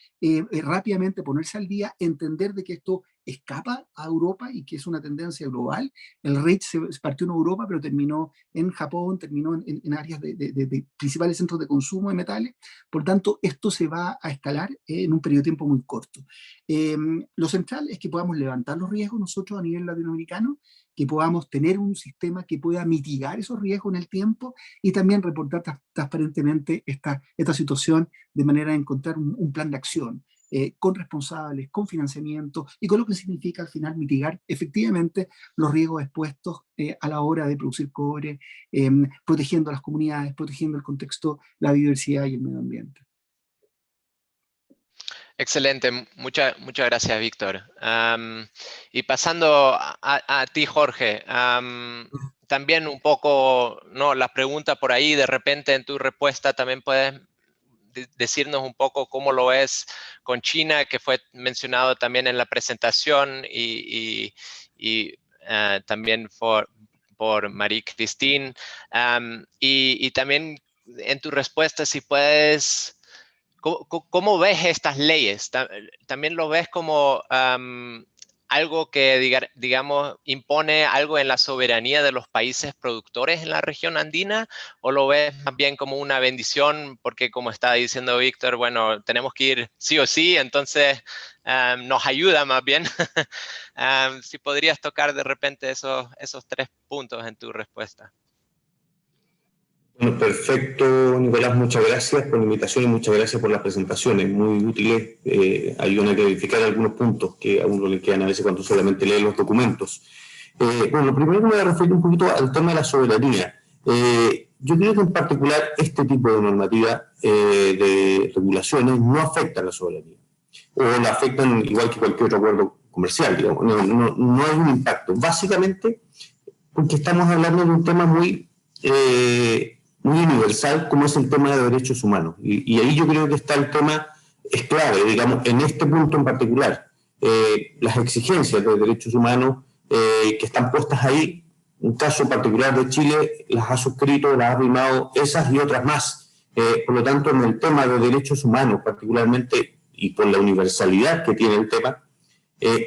rápidamente ponerse al día, entender de que esto escapa a Europa y que es una tendencia global. El REACH se partió en Europa, pero terminó en Japón, terminó en áreas de principales centros de consumo de metales. Por tanto, esto se va a escalar en un periodo de tiempo muy corto. Lo central es que podamos levantar los riesgos nosotros a nivel latinoamericano, que podamos tener un sistema que pueda mitigar esos riesgos en el tiempo y también reportar transparentemente esta situación de manera de encontrar un plan de acción con responsables, con financiamiento y con lo que significa al final mitigar efectivamente los riesgos expuestos a la hora de producir cobre, protegiendo a las comunidades, protegiendo el contexto, la biodiversidad y el medio ambiente. Excelente, muchas gracias, Víctor. Y pasando a ti, Jorge, también un poco, ¿no?, la pregunta por ahí, de repente en tu respuesta también puedes decirnos un poco cómo lo es con China, que fue mencionado también en la presentación, y también por Marie-Christine, y también en tu respuesta, si puedes, ¿cómo ves estas leyes? ¿También lo ves como algo que, digamos, impone algo en la soberanía de los países productores en la región andina? ¿O lo ves más bien como una bendición? Porque, como estaba diciendo Víctor, bueno, tenemos que ir sí o sí, entonces nos ayuda más bien. Si podrías tocar de repente esos 3 puntos en tu respuesta. Bueno, perfecto, Nicolás, muchas gracias por la invitación y muchas gracias por las presentaciones, muy útiles. Ayudan a clarificar algunos puntos que a uno le quedan a veces cuando solamente lee los documentos. Bueno, lo primero me voy a referir un poquito al tema de la soberanía. Yo creo que en particular este tipo de normativa de regulaciones no afecta a la soberanía, o la afectan igual que cualquier otro acuerdo comercial, digamos. No hay un impacto, básicamente porque estamos hablando de un tema muy universal, como es el tema de derechos humanos. Y ahí yo creo que está el tema, es clave, digamos, en este punto en particular. Las exigencias de derechos humanos que están puestas ahí, un caso particular de Chile, las ha suscrito, las ha firmado, esas y otras más. Por lo tanto, en el tema de derechos humanos, particularmente, y por la universalidad que tiene el tema,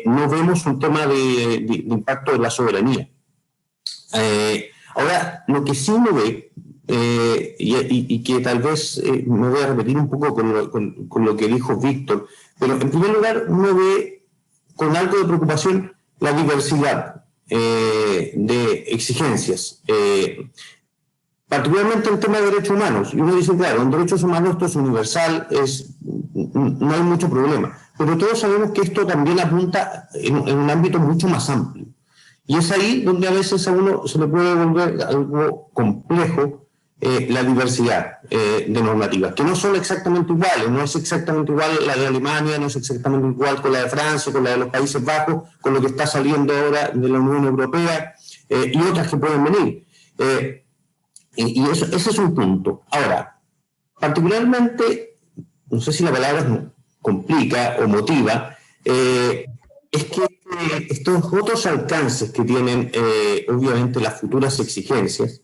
no vemos un tema de impacto de la soberanía. Ahora, lo que sí uno ve, y que tal vez me voy a repetir un poco con lo que dijo Víctor, pero en primer lugar uno ve con algo de preocupación la diversidad de exigencias, particularmente el tema de derechos humanos. Y uno dice, claro, en derechos humanos esto es universal, no hay mucho problema, pero todos sabemos que esto también apunta en un ámbito mucho más amplio. Y es ahí donde a veces a uno se le puede volver algo complejo la diversidad de normativas, que no son exactamente iguales. No es exactamente igual la de Alemania, no es exactamente igual con la de Francia, con la de los Países Bajos, con lo que está saliendo ahora de la Unión Europea y otras que pueden venir. Y ese es un punto. Ahora, particularmente, no sé si la palabra complica o motiva, es que estos otros alcances que tienen, obviamente, las futuras exigencias,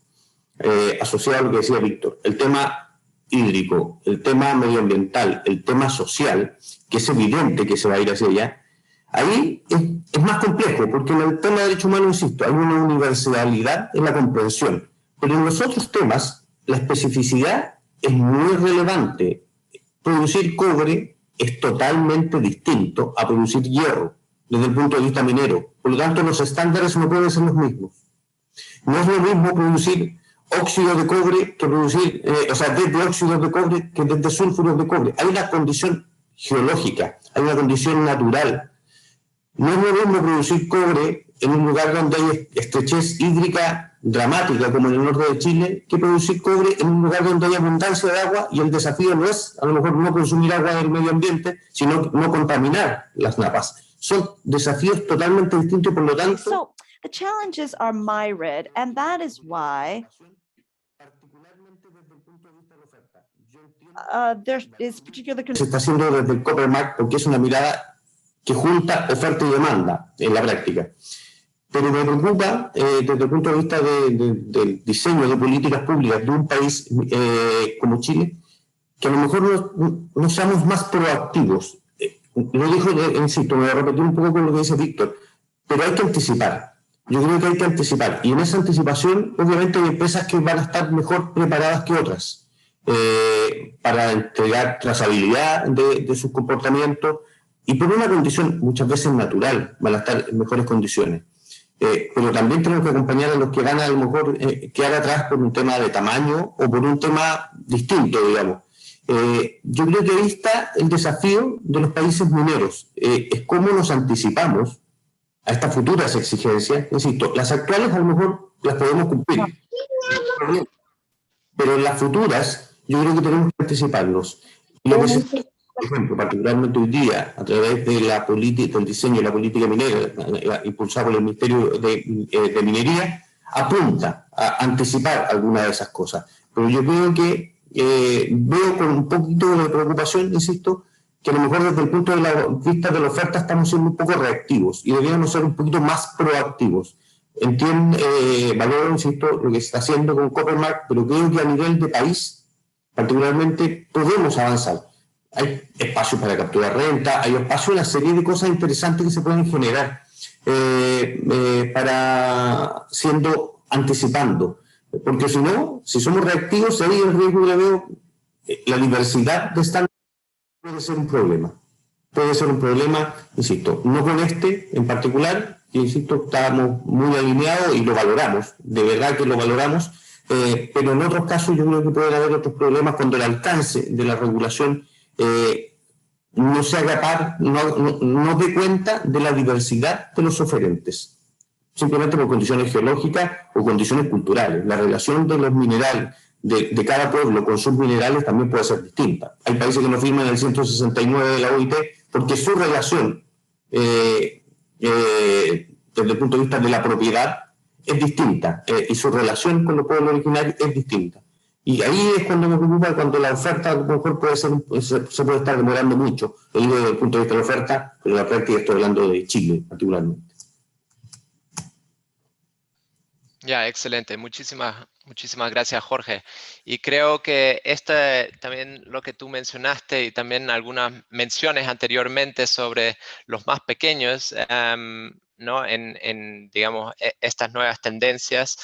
asociadas a lo que decía Víctor, el tema hídrico, el tema medioambiental, el tema social, que es evidente que se va a ir hacia allá, ahí es más complejo, porque en el tema de derechos humanos, insisto, hay una universalidad en la comprensión, pero en los otros temas la especificidad es muy relevante. Producir cobre es totalmente distinto a producir hierro desde el punto de vista minero. Por lo tanto, los estándares no pueden ser los mismos. No es lo mismo producir óxido de cobre que producir, desde óxidos de cobre que desde sulfuros de cobre. Hay una condición geológica, hay una condición natural. No es lo mismo producir cobre en un lugar donde hay estrechez hídrica dramática como en el norte de Chile que producir cobre en un lugar donde hay abundancia de agua, y el desafío no es a lo mejor no consumir agua del medio ambiente, sino no contaminar las napas. Son desafíos totalmente distintos y por lo tanto... So the challenges are myriad, and that is why there is particular se está haciendo desde el Copper Mark, porque es una mirada que junta oferta y demanda en la práctica. Pero me preocupa desde el punto de vista del diseño de políticas públicas de un país como Chile, que a lo mejor no seamos más proactivos. Lo dijo, insisto, me voy a repetir un poco con lo que dice Víctor, pero hay que anticipar. Yo creo que hay que anticipar. Y en esa anticipación, obviamente, hay empresas que van a estar mejor preparadas que otras para entregar trazabilidad de sus comportamientos, y por una condición muchas veces natural, van a estar en mejores condiciones. Pero también tenemos que acompañar a los que van a lo mejor quedar atrás por un tema de tamaño o por un tema distinto, digamos. Yo creo que ahí está el desafío de los países mineros, es cómo nos anticipamos a estas futuras exigencias. Insisto, las actuales a lo mejor las podemos cumplir, pero las futuras yo creo que tenemos que anticiparnos. Y lo que se, por ejemplo, particularmente hoy día, a través de la política, del diseño de la política minera, impulsada por el Ministerio de Minería, apunta a anticipar algunas de esas cosas. Pero yo creo que veo con un poquito de preocupación, insisto, que a lo mejor desde el punto de vista de la oferta estamos siendo un poco reactivos y deberíamos ser un poquito más proactivos. Valoro, insisto, lo que se está haciendo con Copper Mark, pero creo que a nivel de país, particularmente, podemos avanzar. Hay espacio para capturar renta, hay espacio para una serie de cosas interesantes que se pueden generar anticipando. Porque si no, si somos reactivos, ahí el riesgo que veo, la diversidad de estándares puede ser un problema. Puede ser un problema, insisto, no con este en particular, que insisto, estamos muy alineados y lo valoramos, de verdad que lo valoramos, pero en otros casos yo creo que pueden haber otros problemas cuando el alcance de la regulación no se haga no dé cuenta de la diversidad de los oferentes, simplemente por condiciones geológicas o condiciones culturales. La relación de los minerales de cada pueblo con sus minerales también puede ser distinta. Hay países que no firman el 169 de la OIT porque su relación desde el punto de vista de la propiedad es distinta y su relación con los pueblos originarios es distinta. Y ahí es cuando me preocupa, cuando la oferta a lo mejor se puede estar demorando mucho. Lo digo desde el punto de vista de la oferta, pero en la práctica estoy hablando de Chile particularmente. Ya, excelente. Muchísimas gracias, Jorge. Y creo que también lo que tú mencionaste y también algunas menciones anteriormente sobre los más pequeños, ¿no? digamos, estas nuevas tendencias,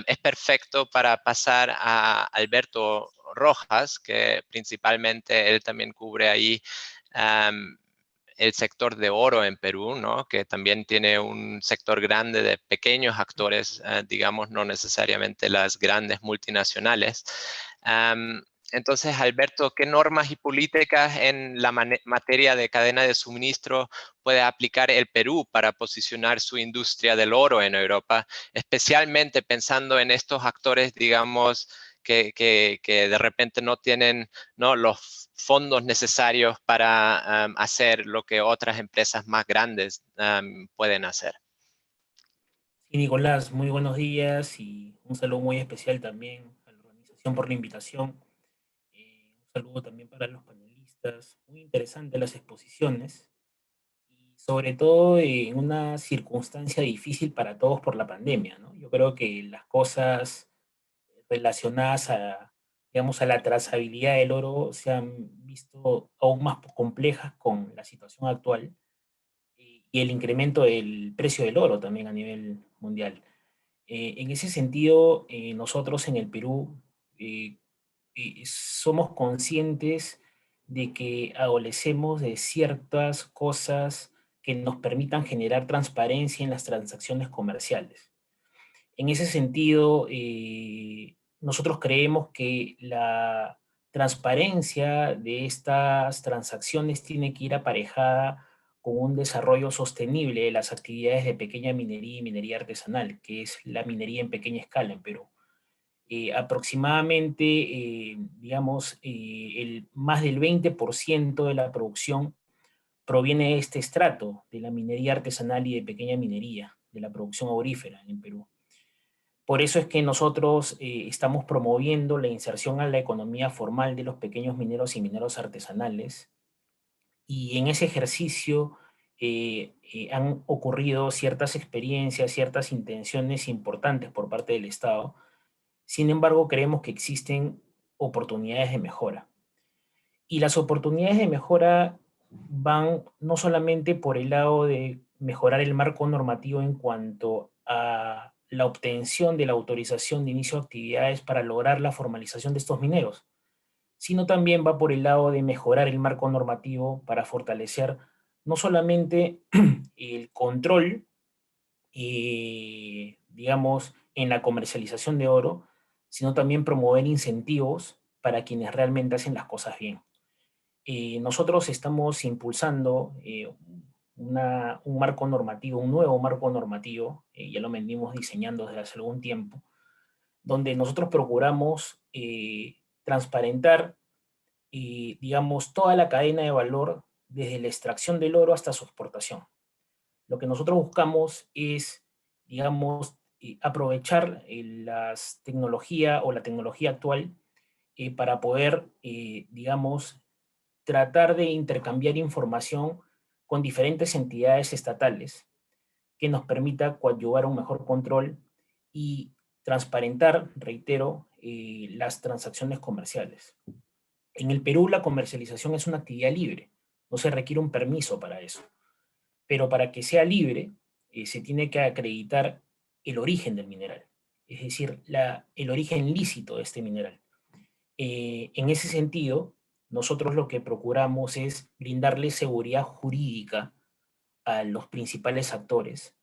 es perfecto para pasar a Alberto Rojas, que principalmente él también cubre ahí el sector de oro en Perú, ¿no? Que también tiene un sector grande de pequeños actores, digamos, no necesariamente las grandes multinacionales. Entonces, Alberto, ¿qué normas y políticas en la materia de cadena de suministro puede aplicar el Perú para posicionar su industria del oro en Europa, especialmente pensando en estos actores, digamos, que de repente no tienen, ¿no?, los fondos necesarios para hacer lo que otras empresas más grandes pueden hacer? Sí, Nicolás, muy buenos días y un saludo muy especial también a la organización por la invitación. Un saludo también para los panelistas. Muy interesante las exposiciones y sobre todo en una circunstancia difícil para todos por la pandemia, ¿no? Yo creo que las cosas relacionadas digamos, a la trazabilidad del oro se han visto aún más complejas con la situación actual y el incremento del precio del oro también a nivel mundial. En ese sentido, nosotros en el Perú somos conscientes de que adolecemos de ciertas cosas que nos permitan generar transparencia en las transacciones comerciales. En ese sentido, nosotros creemos que la transparencia de estas transacciones tiene que ir aparejada con un desarrollo sostenible de las actividades de pequeña minería y minería artesanal, que es la minería en pequeña escala en Perú. Aproximadamente, digamos, más del 20% de la producción proviene de este estrato, de la minería artesanal y de pequeña minería, de la producción aurífera en Perú. Por eso es que nosotros estamos promoviendo la inserción a la economía formal de los pequeños mineros y mineros artesanales, y en ese ejercicio han ocurrido ciertas experiencias, ciertas intenciones importantes por parte del Estado. Sin embargo, creemos que existen oportunidades de mejora. Y las oportunidades de mejora van no solamente por el lado de mejorar el marco normativo en cuanto a la obtención de la autorización de inicio de actividades para lograr la formalización de estos mineros, sino también va por el lado de mejorar el marco normativo para fortalecer no solamente el control, digamos, en la comercialización de oro, sino también promover incentivos para quienes realmente hacen las cosas bien. Nosotros estamos impulsando un marco normativo, un nuevo marco normativo, ya lo venimos diseñando desde hace algún tiempo, donde nosotros procuramos transparentar, digamos, toda la cadena de valor desde la extracción del oro hasta su exportación. Lo que nosotros buscamos es, digamos, aprovechar la tecnología actual para poder, digamos, tratar de intercambiar información con diferentes entidades estatales que nos permita coadyuvar a un mejor control y transparentar, reitero, las transacciones comerciales. En el Perú la comercialización es una actividad libre, no se requiere un permiso para eso, pero para que sea libre se tiene que acreditar el origen del mineral, es decir, el origen lícito de este mineral. En ese sentido, nosotros lo que procuramos es brindarle seguridad jurídica a los principales actores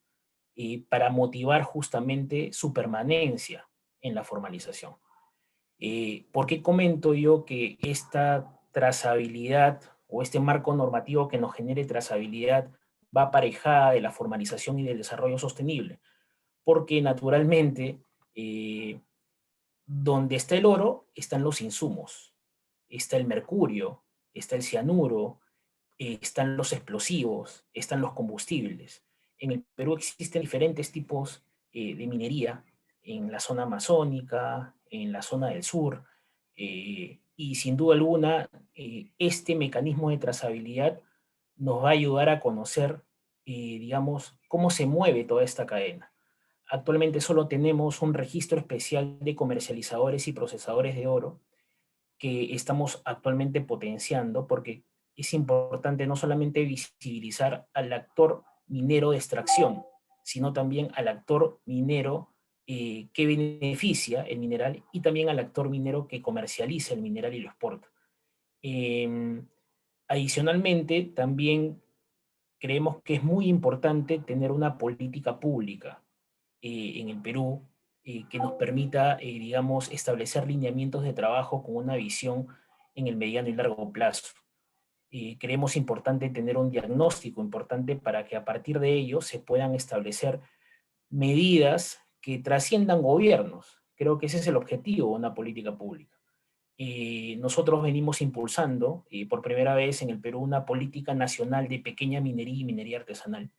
para motivar justamente su permanencia en la formalización. ¿Por qué comento yo que esta trazabilidad o este marco normativo que nos genere trazabilidad va aparejada de la formalización y del desarrollo sostenible? Porque naturalmente, donde está el oro, están los insumos, está el mercurio, está el cianuro, están los explosivos, están los combustibles. En el Perú existen diferentes tipos de minería, en la zona amazónica, en la zona del sur, y sin duda alguna, este mecanismo de trazabilidad nos va a ayudar a conocer, digamos, cómo se mueve toda esta cadena. Actualmente solo tenemos un registro especial de comercializadores y procesadores de oro que estamos actualmente potenciando, porque es importante no solamente visibilizar al actor minero de extracción, sino también al actor minero que beneficia el mineral y también al actor minero que comercializa el mineral y lo exporta. Adicionalmente, también creemos que es muy importante tener una política pública en el Perú que nos permita, digamos, establecer lineamientos de trabajo con una visión en el mediano y largo plazo. Creemos importante tener un diagnóstico importante para que a partir de ello se puedan establecer medidas que trasciendan gobiernos. Creo que ese es el objetivo de una política pública. Nosotros venimos impulsando por primera vez en el Perú una política nacional de pequeña minería y minería artesanal,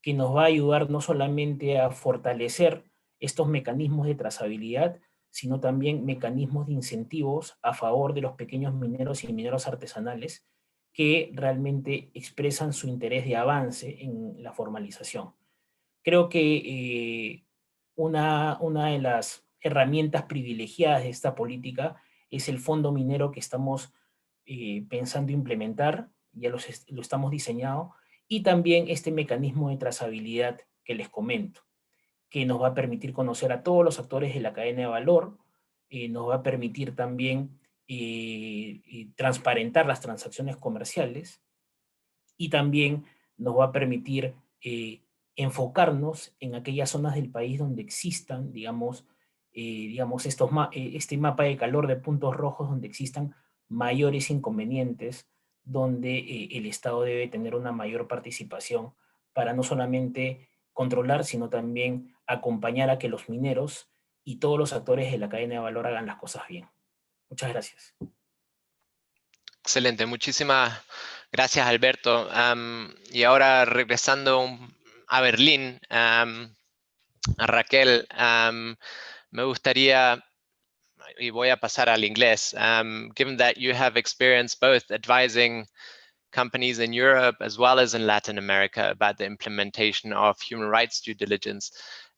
que nos va a ayudar no solamente a fortalecer estos mecanismos de trazabilidad, sino también mecanismos de incentivos a favor de los pequeños mineros y mineros artesanales que realmente expresan su interés de avance en la formalización. Creo que una de las herramientas privilegiadas de esta política es el fondo minero que estamos pensando implementar, ya lo estamos diseñando, y también este mecanismo de trazabilidad que les comento, que nos va a permitir conocer a todos los actores de la cadena de valor, nos va a permitir también transparentar las transacciones comerciales y también nos va a permitir enfocarnos en aquellas zonas del país donde existan, digamos, este mapa de calor de puntos rojos donde existan mayores inconvenientes donde el Estado debe tener una mayor participación para no solamente controlar, sino también acompañar a que los mineros y todos los actores de la cadena de valor hagan las cosas bien. Muchas gracias. Excelente, muchísimas gracias, Alberto. Y ahora regresando a Berlín, a Raquel, me gustaría, y voy a pasar al inglés, given that you have experience both advising companies in Europe as well as in Latin America about the implementation of human rights due diligence,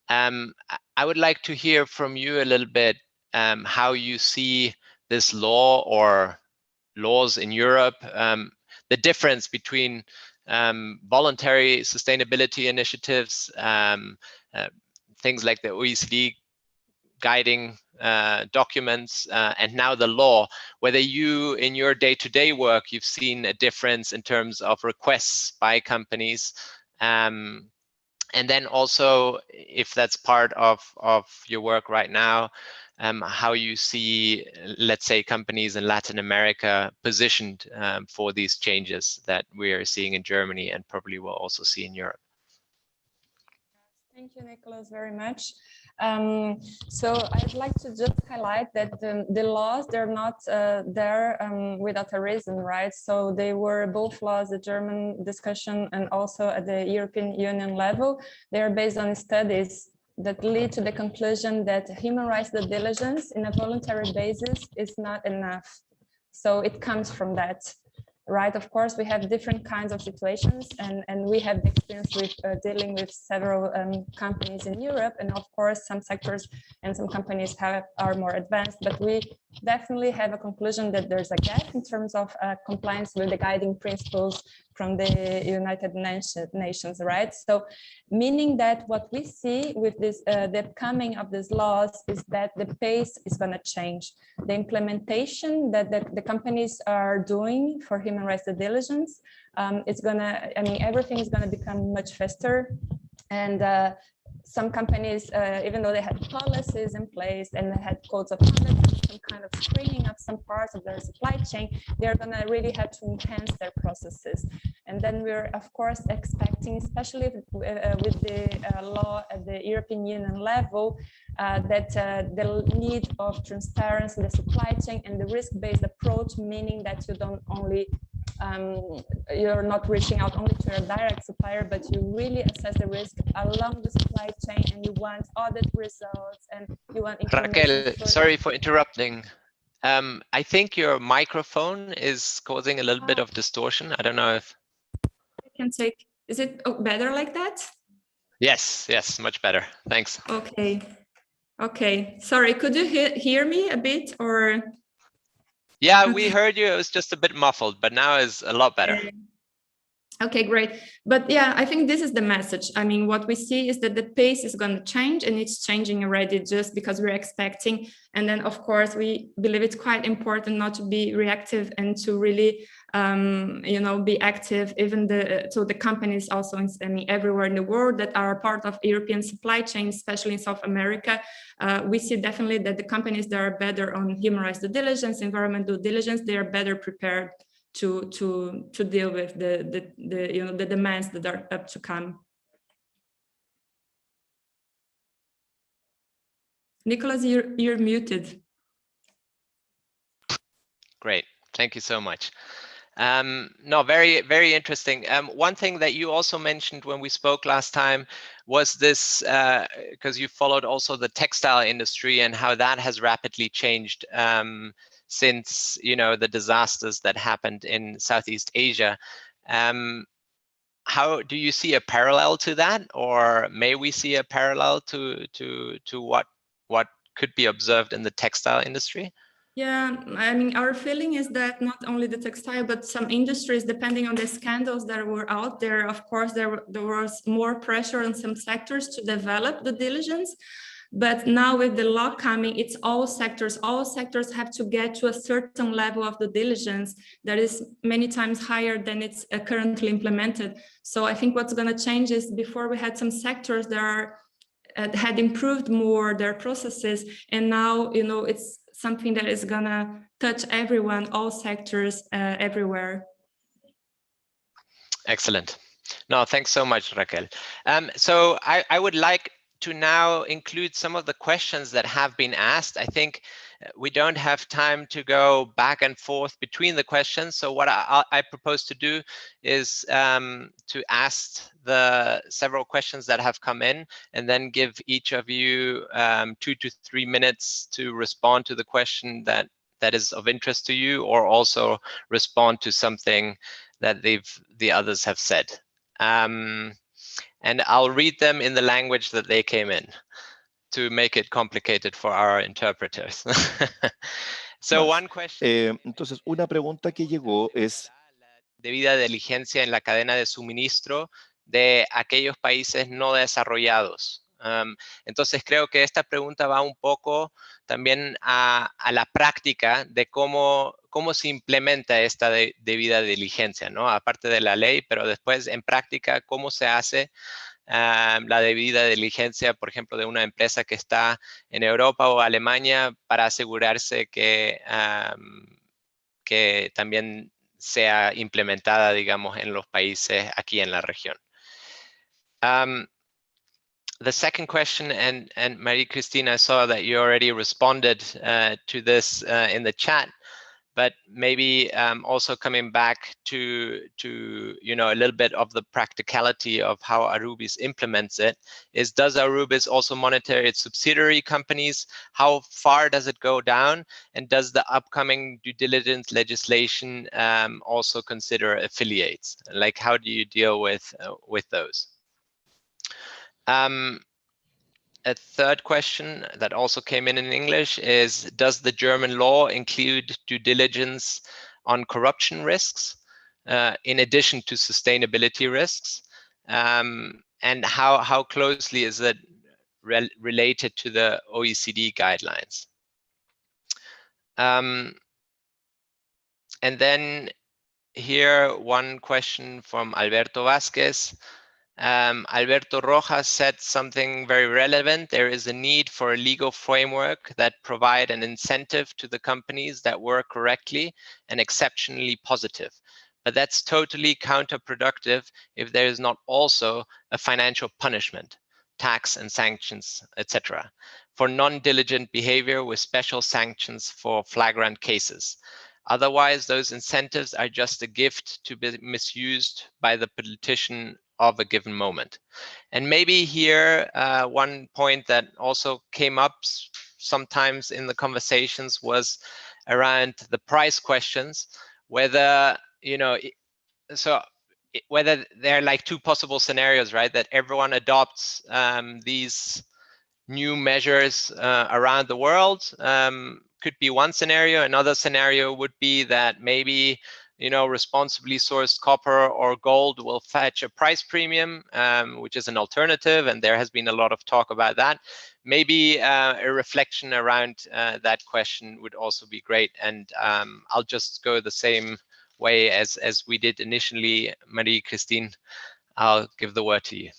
I would like to hear from you a little bit how you see this law or laws in Europe, the difference between voluntary sustainability initiatives, things like the OECD guiding documents, and now the law, whether you, in your day-to-day work, you've seen a difference in terms of requests by companies, and then also, if that's part of your work right now, how you see, let's say, companies in Latin America positioned for these changes that we are seeing in Germany and probably will also see in Europe. Thank you, Nicholas, very much. So I'd like to just highlight that the laws, they're not there without a reason, right? So they were both laws, the German discussion and also at the European Union level. They are based on studies that lead to the conclusion that human rights due diligence in a voluntary basis is not enough. So it comes from that. Right, of course, we have different kinds of situations, and we have experience with dealing with several companies in Europe, and of course, some sectors and some companies are more advanced, but we definitely have a conclusion that there's a gap in terms of compliance with the guiding principles from the United Nations, right? So, meaning that what we see with this, the coming of these laws is that the pace is going to change. The implementation that the companies are doing for human rights due diligence, it's gonna, I mean, everything is gonna become much faster. And some companies, even though they had policies in place and they had codes of conduct, some kind of screening of some parts of their supply chain, they're gonna really have to enhance their processes. And then we're, of course, expecting, especially with the law at the European Union level, that the need of transparency in the supply chain and the risk-based approach, meaning that you don't only you're not reaching out only to your direct supplier, but you really assess the risk along the supply chain, and you want audit results, and you want Raquel, sorry for interrupting. I think your microphone is causing a little bit of distortion. I don't know if I can take. Is it better like that? Yes, yes, much better. Thanks. Okay. Okay. Sorry, could you hear me a bit or? Yeah, we heard you. It was just a bit muffled, but now it's a lot better. Okay, great. But yeah, I think this is the message. I mean, what we see is that the pace is going to change, and it's changing already just because we're expecting. And then, of course, we believe it's quite important not to be reactive and to really, be active. Even the companies also, I mean, everywhere in the world that are part of European supply chain, especially in South America, we see definitely that the companies that are better on human rights due diligence, environmental due diligence, they are better prepared to deal with the demands that are up to come. Nicholas, you're muted. Great, thank you so much. No, very, very interesting. One thing that you also mentioned when we spoke last time was this, because you followed also the textile industry and how that has rapidly changed since, the disasters that happened in Southeast Asia. How do you see a parallel to that, or may we see a parallel to what could be observed in the textile industry? Yeah, I mean, our feeling is that not only the textile, but some industries, depending on the scandals that were out there, of course, there was more pressure on some sectors to develop the diligence. But now with the law coming, it's all sectors have to get to a certain level of the diligence that is many times higher than it's currently implemented. So I think what's going to change is, before we had some sectors that had improved more their processes, and now, it's something that is going to touch everyone, all sectors, everywhere. Excellent. No, thanks so much, Raquel. So I would like to now include some of the questions that have been asked. I think we don't have time to go back and forth between the questions. So what I propose to do is to ask the several questions that have come in and then give each of you 2 to 3 minutes to respond to the question that is of interest to you, or also respond to something that the others have said. And I'll read them in the language that they came in to make it complicated for our interpreters. So one question. Entonces, una pregunta que llegó es debida diligencia en la cadena de suministro de aquellos países no desarrollados. Entonces creo que esta pregunta va un poco también a la práctica de cómo se implementa esta debida diligencia, ¿no? Aparte de la ley, pero después en práctica, cómo se hace la debida diligencia, por ejemplo, de una empresa que está en Europa o Alemania para asegurarse que también sea implementada, digamos, en los países aquí en la región. The second question, and Marie-Christine, I saw that you already responded to this in the chat, but maybe also coming back to a little bit of the practicality of how Arubis implements it, is does Arubis also monitor its subsidiary companies? How far does it go down? And does the upcoming due diligence legislation also consider affiliates? Like, how do you deal with those? A third question that also came in English is, does the German law include due diligence on corruption risks in addition to sustainability risks? And how closely is that related to the OECD guidelines? And then here, one question from Alberto Vázquez. Alberto Rojas said something very relevant. There is a need for a legal framework that provide an incentive to the companies that work correctly and exceptionally positive. But that's totally counterproductive if there is not also a financial punishment, tax and sanctions, etc., for non-diligent behavior with special sanctions for flagrant cases. Otherwise, those incentives are just a gift to be misused by the politician of a given moment. And maybe here, one point that also came up sometimes in the conversations was around the price questions, whether, whether there are like two possible scenarios, right? That everyone adopts these new measures around the world. Could be one scenario. Another scenario would be that maybe responsibly sourced copper or gold will fetch a price premium, which is an alternative, and there has been a lot of talk about that. Maybe a reflection around that question would also be great. And I'll just go the same way as we did initially. Marie-Christine, I'll give the word to you.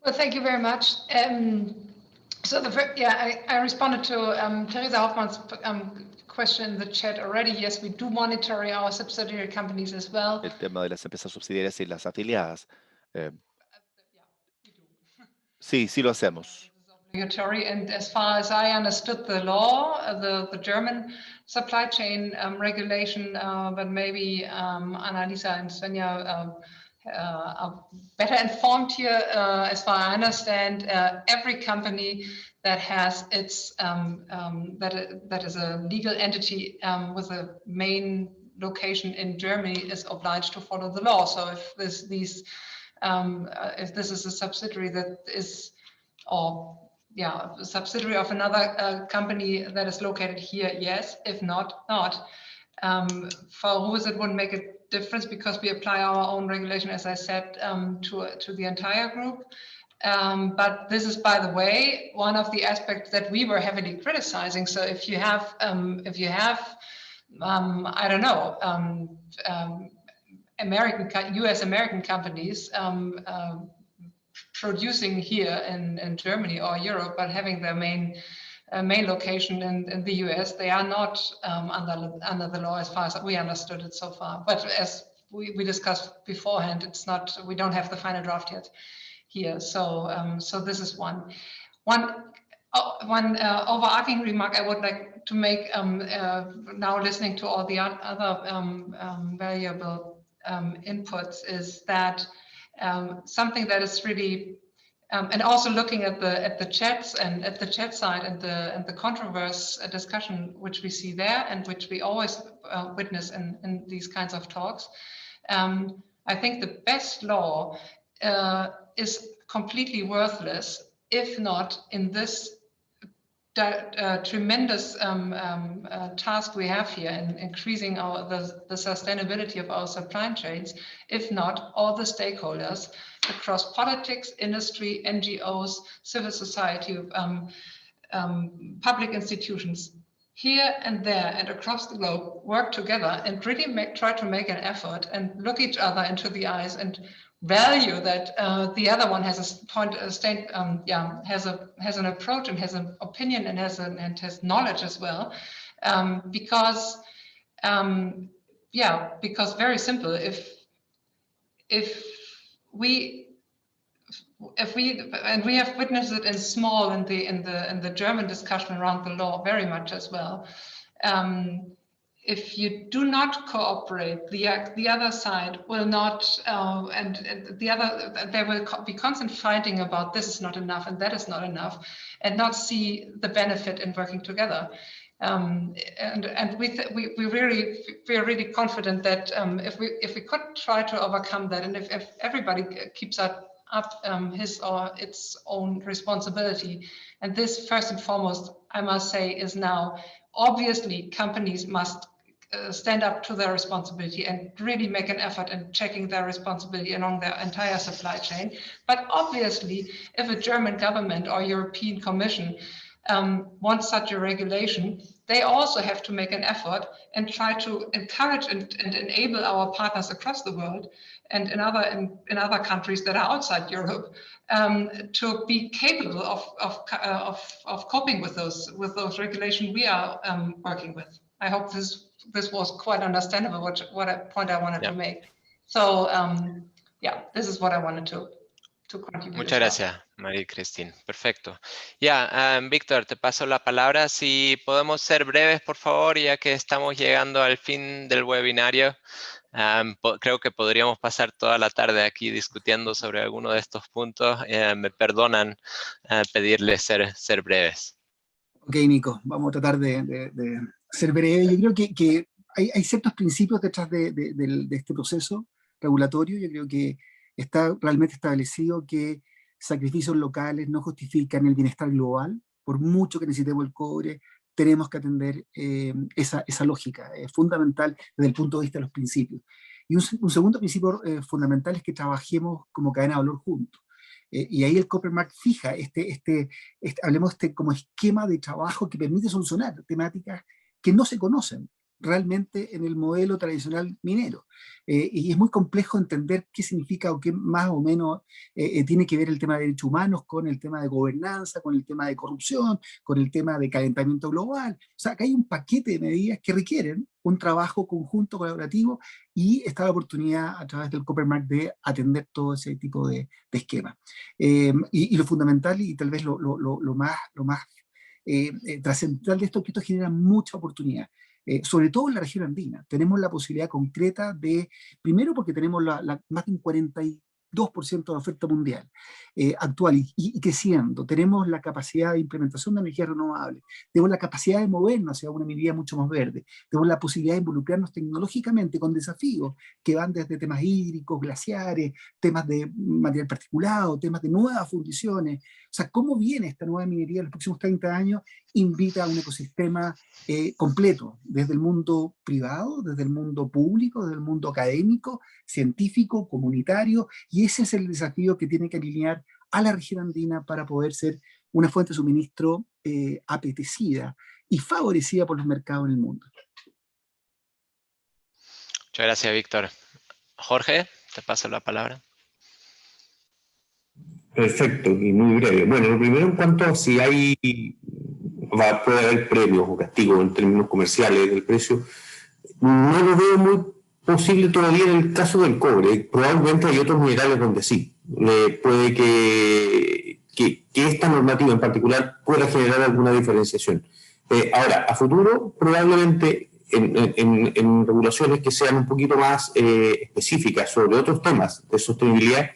Well, thank you very much. So I responded to Teresa Hoffmann's question in the chat already. Yes, we do monitor our subsidiary companies as well. El tema de las empresas subsidiarias y las afiliadas. Sí, sí lo hacemos. Obligatory, and as far as I understood the law, the German supply chain regulation, but maybe Annalisa and Svenja are better informed here. As far as I understand, every company that has its that is a legal entity with a main location in Germany is obliged to follow the law. So if this is a subsidiary that is, a subsidiary of another company that is located here, yes. If not, not. For Arubis, it wouldn't make a difference because we apply our own regulation, as I said, to the entire group. But this is, by the way, one of the aspects that we were heavily criticizing. So if you have I don't know, US American companies producing here in Germany or Europe, but having their main main location in the US, they are not under the law as far as we understood it so far. But as we discussed beforehand, it's not, we don't have the final draft yet here. So so this is one overarching remark I would like to make now, listening to all the other valuable inputs, is that something that is really and also looking at the chats and at the chat side and the controverse discussion which we see there and which we always witness in these kinds of talks. I think the best law is completely worthless if not in this tremendous task we have here in increasing the sustainability of our supply chains, if not all the stakeholders across politics, industry, NGOs, civil society, public institutions, here and there and across the globe, work together and really try to make an effort and look each other into the eyes and value that the other one has a point, has an approach and has an opinion and has knowledge as well, because very simple, if we have witnessed it in small in the German discussion around the law very much as well. If you do not cooperate, the other side will not, and the other, there will be constant fighting about this is not enough and that is not enough, and not see the benefit in working together. And we're really confident that if we could try to overcome that, and if everybody keeps up his or its own responsibility, and this first and foremost, I must say, is now obviously companies must stand up to their responsibility and really make an effort in checking their responsibility along their entire supply chain. But obviously, if a German government or European Commission wants such a regulation, they also have to make an effort and try to encourage and enable our partners across the world and in other countries that are outside Europe to be capable of coping with those regulations we are working with. I hope this was quite understandable what point I wanted to make. So this is what I wanted to contribute. Muchas gracias, María Cristina. Perfecto. Víctor, te paso la palabra. Si podemos ser breves, por favor, ya que estamos llegando al fin del webinario. Creo que podríamos pasar toda la tarde aquí discutiendo sobre alguno de estos puntos. Me perdonan pedirles ser breves. Ok, Nico, vamos a tratar de ser breve. Yo creo que hay ciertos principios detrás de este proceso regulatorio. Yo creo que está realmente establecido que sacrificios locales no justifican el bienestar global. Por mucho que necesitemos el cobre, tenemos que atender esa lógica. Es fundamental desde el punto de vista de los principios. Y un segundo principio fundamental es que trabajemos como cadena de valor juntos. Y ahí el Copper Mark fija hablemos como esquema de trabajo que permite solucionar temáticas que no se conocen realmente en el modelo tradicional minero. Y es muy complejo entender qué significa o qué más o menos tiene que ver el tema de derechos humanos con el tema de gobernanza, con el tema de corrupción, con el tema de calentamiento global. O sea, acá hay un paquete de medidas que requieren un trabajo conjunto, colaborativo, y está la oportunidad a través del Copper Mark de atender todo ese tipo de esquemas. Y lo fundamental y tal vez lo más trascendental de esto es que esto genera mucha oportunidad. Sobre todo en la región andina, tenemos la posibilidad concreta de, primero porque tenemos más de un 42% de la oferta mundial actual y creciendo, tenemos la capacidad de implementación de energías renovables, tenemos la capacidad de movernos hacia una minería mucho más verde, tenemos la posibilidad de involucrarnos tecnológicamente con desafíos que van desde temas hídricos, glaciares, temas de material particulado, temas de nuevas fundiciones. O sea, cómo viene esta nueva minería en los próximos 30 años invita a un ecosistema completo, desde el mundo privado, desde el mundo público, desde el mundo académico, científico, comunitario, y ese es el desafío que tiene que alinear a la región andina para poder ser una fuente de suministro apetecida y favorecida por los mercados en el mundo. Muchas gracias, Víctor. Jorge, te paso la palabra. Perfecto, y muy breve. Bueno, lo primero en cuanto a si hay puede haber premios o castigos en términos comerciales del precio. No lo veo muy posible todavía en el caso del cobre. Probablemente hay otros minerales donde sí. Puede que esta normativa en particular pueda generar alguna diferenciación. Ahora, a futuro, probablemente en regulaciones que sean un poquito más específicas sobre otros temas de sostenibilidad,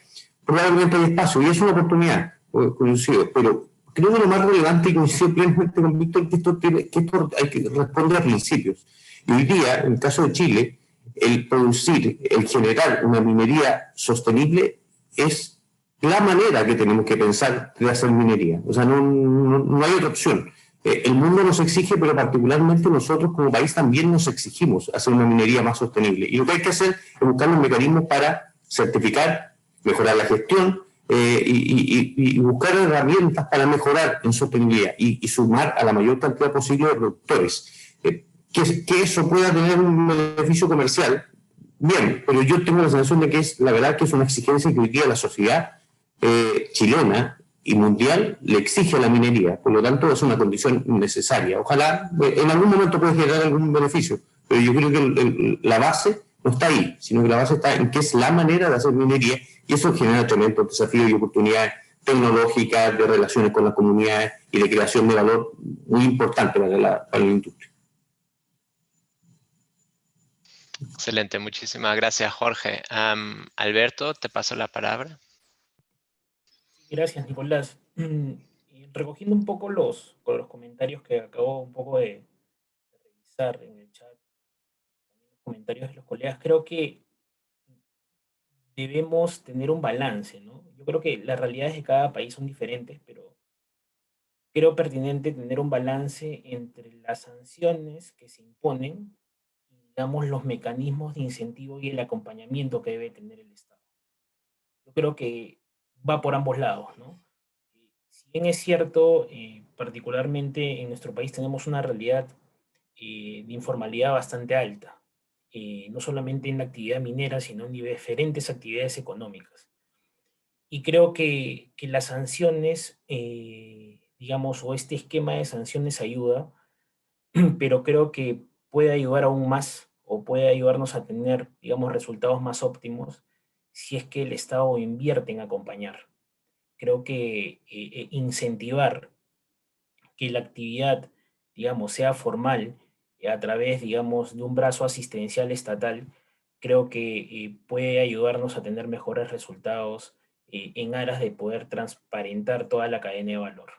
probablemente hay espacio, y es una oportunidad, coincido, pero creo que lo más relevante, y coincido plenamente con Víctor, que esto hay que responder a principios. Y hoy día, en el caso de Chile, el producir, el generar una minería sostenible es la manera que tenemos que pensar de hacer minería. O sea, no hay otra opción. El mundo nos exige, pero particularmente nosotros como país también nos exigimos hacer una minería más sostenible. Y lo que hay que hacer es buscar los mecanismos para certificar, mejorar la gestión y buscar herramientas para mejorar en sostenibilidad y sumar a la mayor cantidad posible de productores. Que eso pueda tener un beneficio comercial, bien, pero yo tengo la sensación de que la verdad que es una exigencia que hoy día la sociedad chilena y mundial le exige a la minería, por lo tanto es una condición necesaria. Ojalá en algún momento pueda generar algún beneficio, pero yo creo que la base no está ahí, sino que la base está en que es la manera de hacer minería, y eso genera tremendos desafíos y oportunidades tecnológicas, de relaciones con las comunidades y de creación de valor muy importante para la industria. Excelente, muchísimas gracias, Jorge. Alberto, te paso la palabra. Gracias, Nicolás. Recogiendo un poco los comentarios que acabo un poco de revisar en el chat, también los comentarios de los colegas, creo que debemos tener un balance, ¿no? Yo creo que las realidades de cada país son diferentes, pero creo pertinente tener un balance entre las sanciones que se imponen y, digamos, los mecanismos de incentivo y el acompañamiento que debe tener el Estado. Yo creo que va por ambos lados, ¿no? Si bien es cierto, particularmente en nuestro país tenemos una realidad de informalidad bastante alta, no solamente en la actividad minera, sino en diferentes actividades económicas. Y creo que las sanciones, digamos, o este esquema de sanciones ayuda, pero creo que puede ayudar aún más, o puede ayudarnos a tener, digamos, resultados más óptimos si es que el Estado invierte en acompañar. Creo que incentivar que la actividad, digamos, sea formal a través, digamos, de un brazo asistencial estatal, creo que puede ayudarnos a tener mejores resultados en aras de poder transparentar toda la cadena de valor.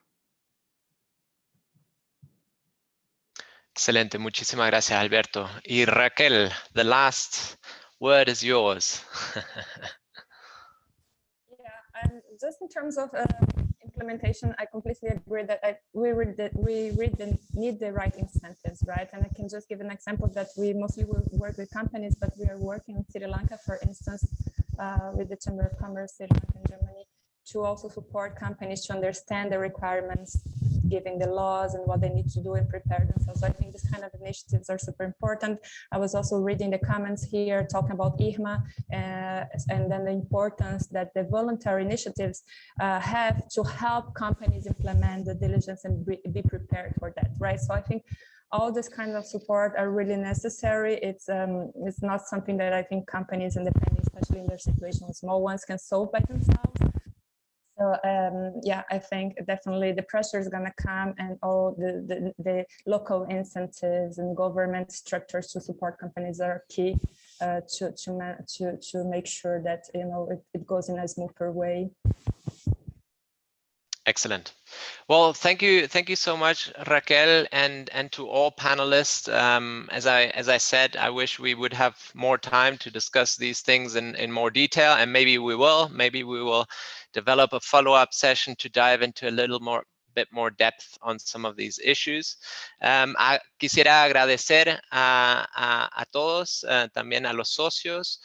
Excelente, muchísimas gracias, Alberto. Y Raquel, the last word is yours. And just in terms of implementation, I completely agree that we really need the right incentives, right? And I can just give an example that we mostly work with companies, but we are working in Sri Lanka, for instance, with the Chamber of Commerce, Sri Lanka and Germany, to also support companies to understand the requirements, giving the laws and what they need to do and prepare themselves. So I think this kind of initiatives are super important. I was also reading the comments here talking about IRMA and then the importance that the voluntary initiatives have to help companies implement the diligence and be prepared for that, right? So I think all this kind of support are really necessary. It's not something that I think companies independent, especially in their situation, small ones, can solve by themselves. So yeah, I think definitely the pressure is going to come, and all the local incentives and government structures to support companies are key to make sure that it goes in a smoother way. Excellent. Well, thank you so much, Raquel, and to all panelists. As I said, I wish we would have more time to discuss these things in more detail, and maybe we will develop a follow-up session to dive into a bit more depth on some of these issues. Quisiera agradecer a todos, también a los socios,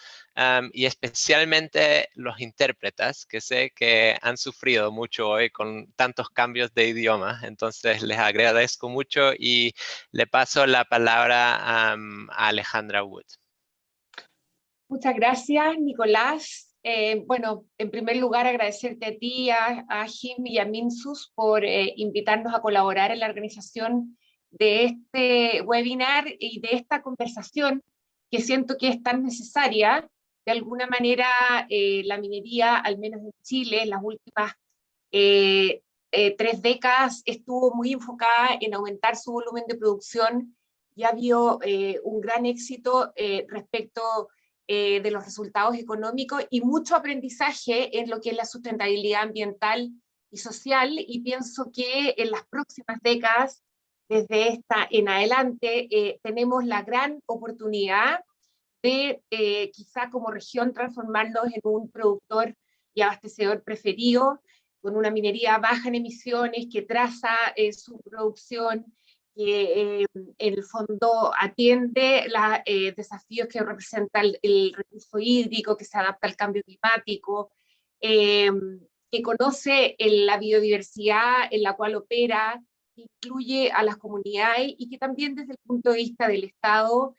y especialmente los intérpretes, que sé que han sufrido mucho hoy con tantos cambios de idioma. Entonces les agradezco mucho y le paso la palabra a Alejandra Wood. Muchas gracias, Nicolás. Bueno, en primer lugar agradecerte a ti, a Jim y a MinSus por invitarnos a colaborar en la organización de este webinar y de esta conversación que siento que es tan necesaria. De alguna manera la minería, al menos en Chile, en las últimas 3 décadas estuvo muy enfocada en aumentar su volumen de producción. Ya vio un gran éxito respecto de los resultados económicos y mucho aprendizaje en lo que es la sustentabilidad ambiental y social, y pienso que en las próximas décadas, desde esta en adelante, tenemos la gran oportunidad de quizá como región transformarnos en un productor y abastecedor preferido, con una minería baja en emisiones, que traza su producción, que en el fondo atiende los desafíos que representa el recurso hídrico, que se adapta al cambio climático, que conoce la biodiversidad en la cual opera, incluye a las comunidades y que también desde el punto de vista del Estado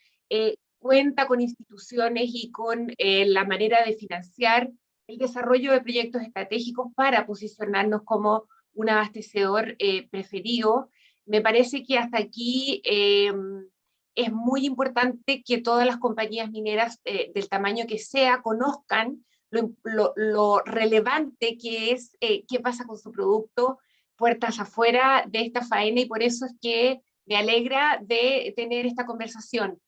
cuenta con instituciones y con la manera de financiar el desarrollo de proyectos estratégicos para posicionarnos como un abastecedor preferido. Me parece que hasta aquí es muy importante que todas las compañías mineras del tamaño que sea conozcan lo relevante que es qué pasa con su producto puertas afuera de esta faena, y por eso es que me alegra de tener esta conversación.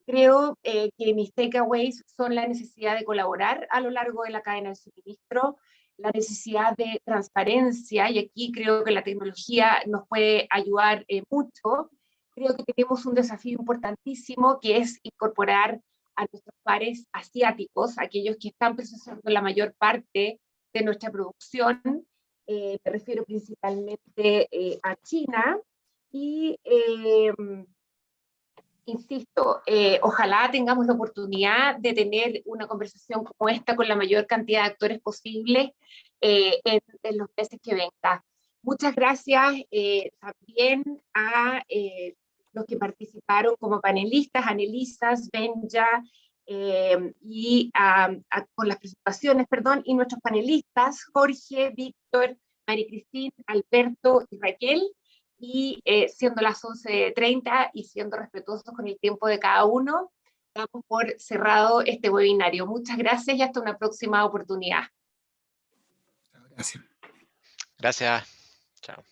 Creo que mis takeaways son la necesidad de colaborar a lo largo de la cadena de suministro, la necesidad de transparencia, y aquí creo que la tecnología nos puede ayudar mucho. Creo que tenemos un desafío importantísimo, que es incorporar a nuestros pares asiáticos, aquellos que están procesando la mayor parte de nuestra producción. Me refiero principalmente a China, y insisto, ojalá tengamos la oportunidad de tener una conversación como esta con la mayor cantidad de actores posible en los meses que vengan. Muchas gracias también a los que participaron como panelistas, Anelisa, Benja, y con las presentaciones, perdón, y nuestros panelistas, Jorge, Víctor, María Cristín, Alberto y Raquel. Y siendo las 11:30 y siendo respetuosos con el tiempo de cada uno, damos por cerrado este webinario. Muchas gracias y hasta una próxima oportunidad. Gracias. Gracias. Chao.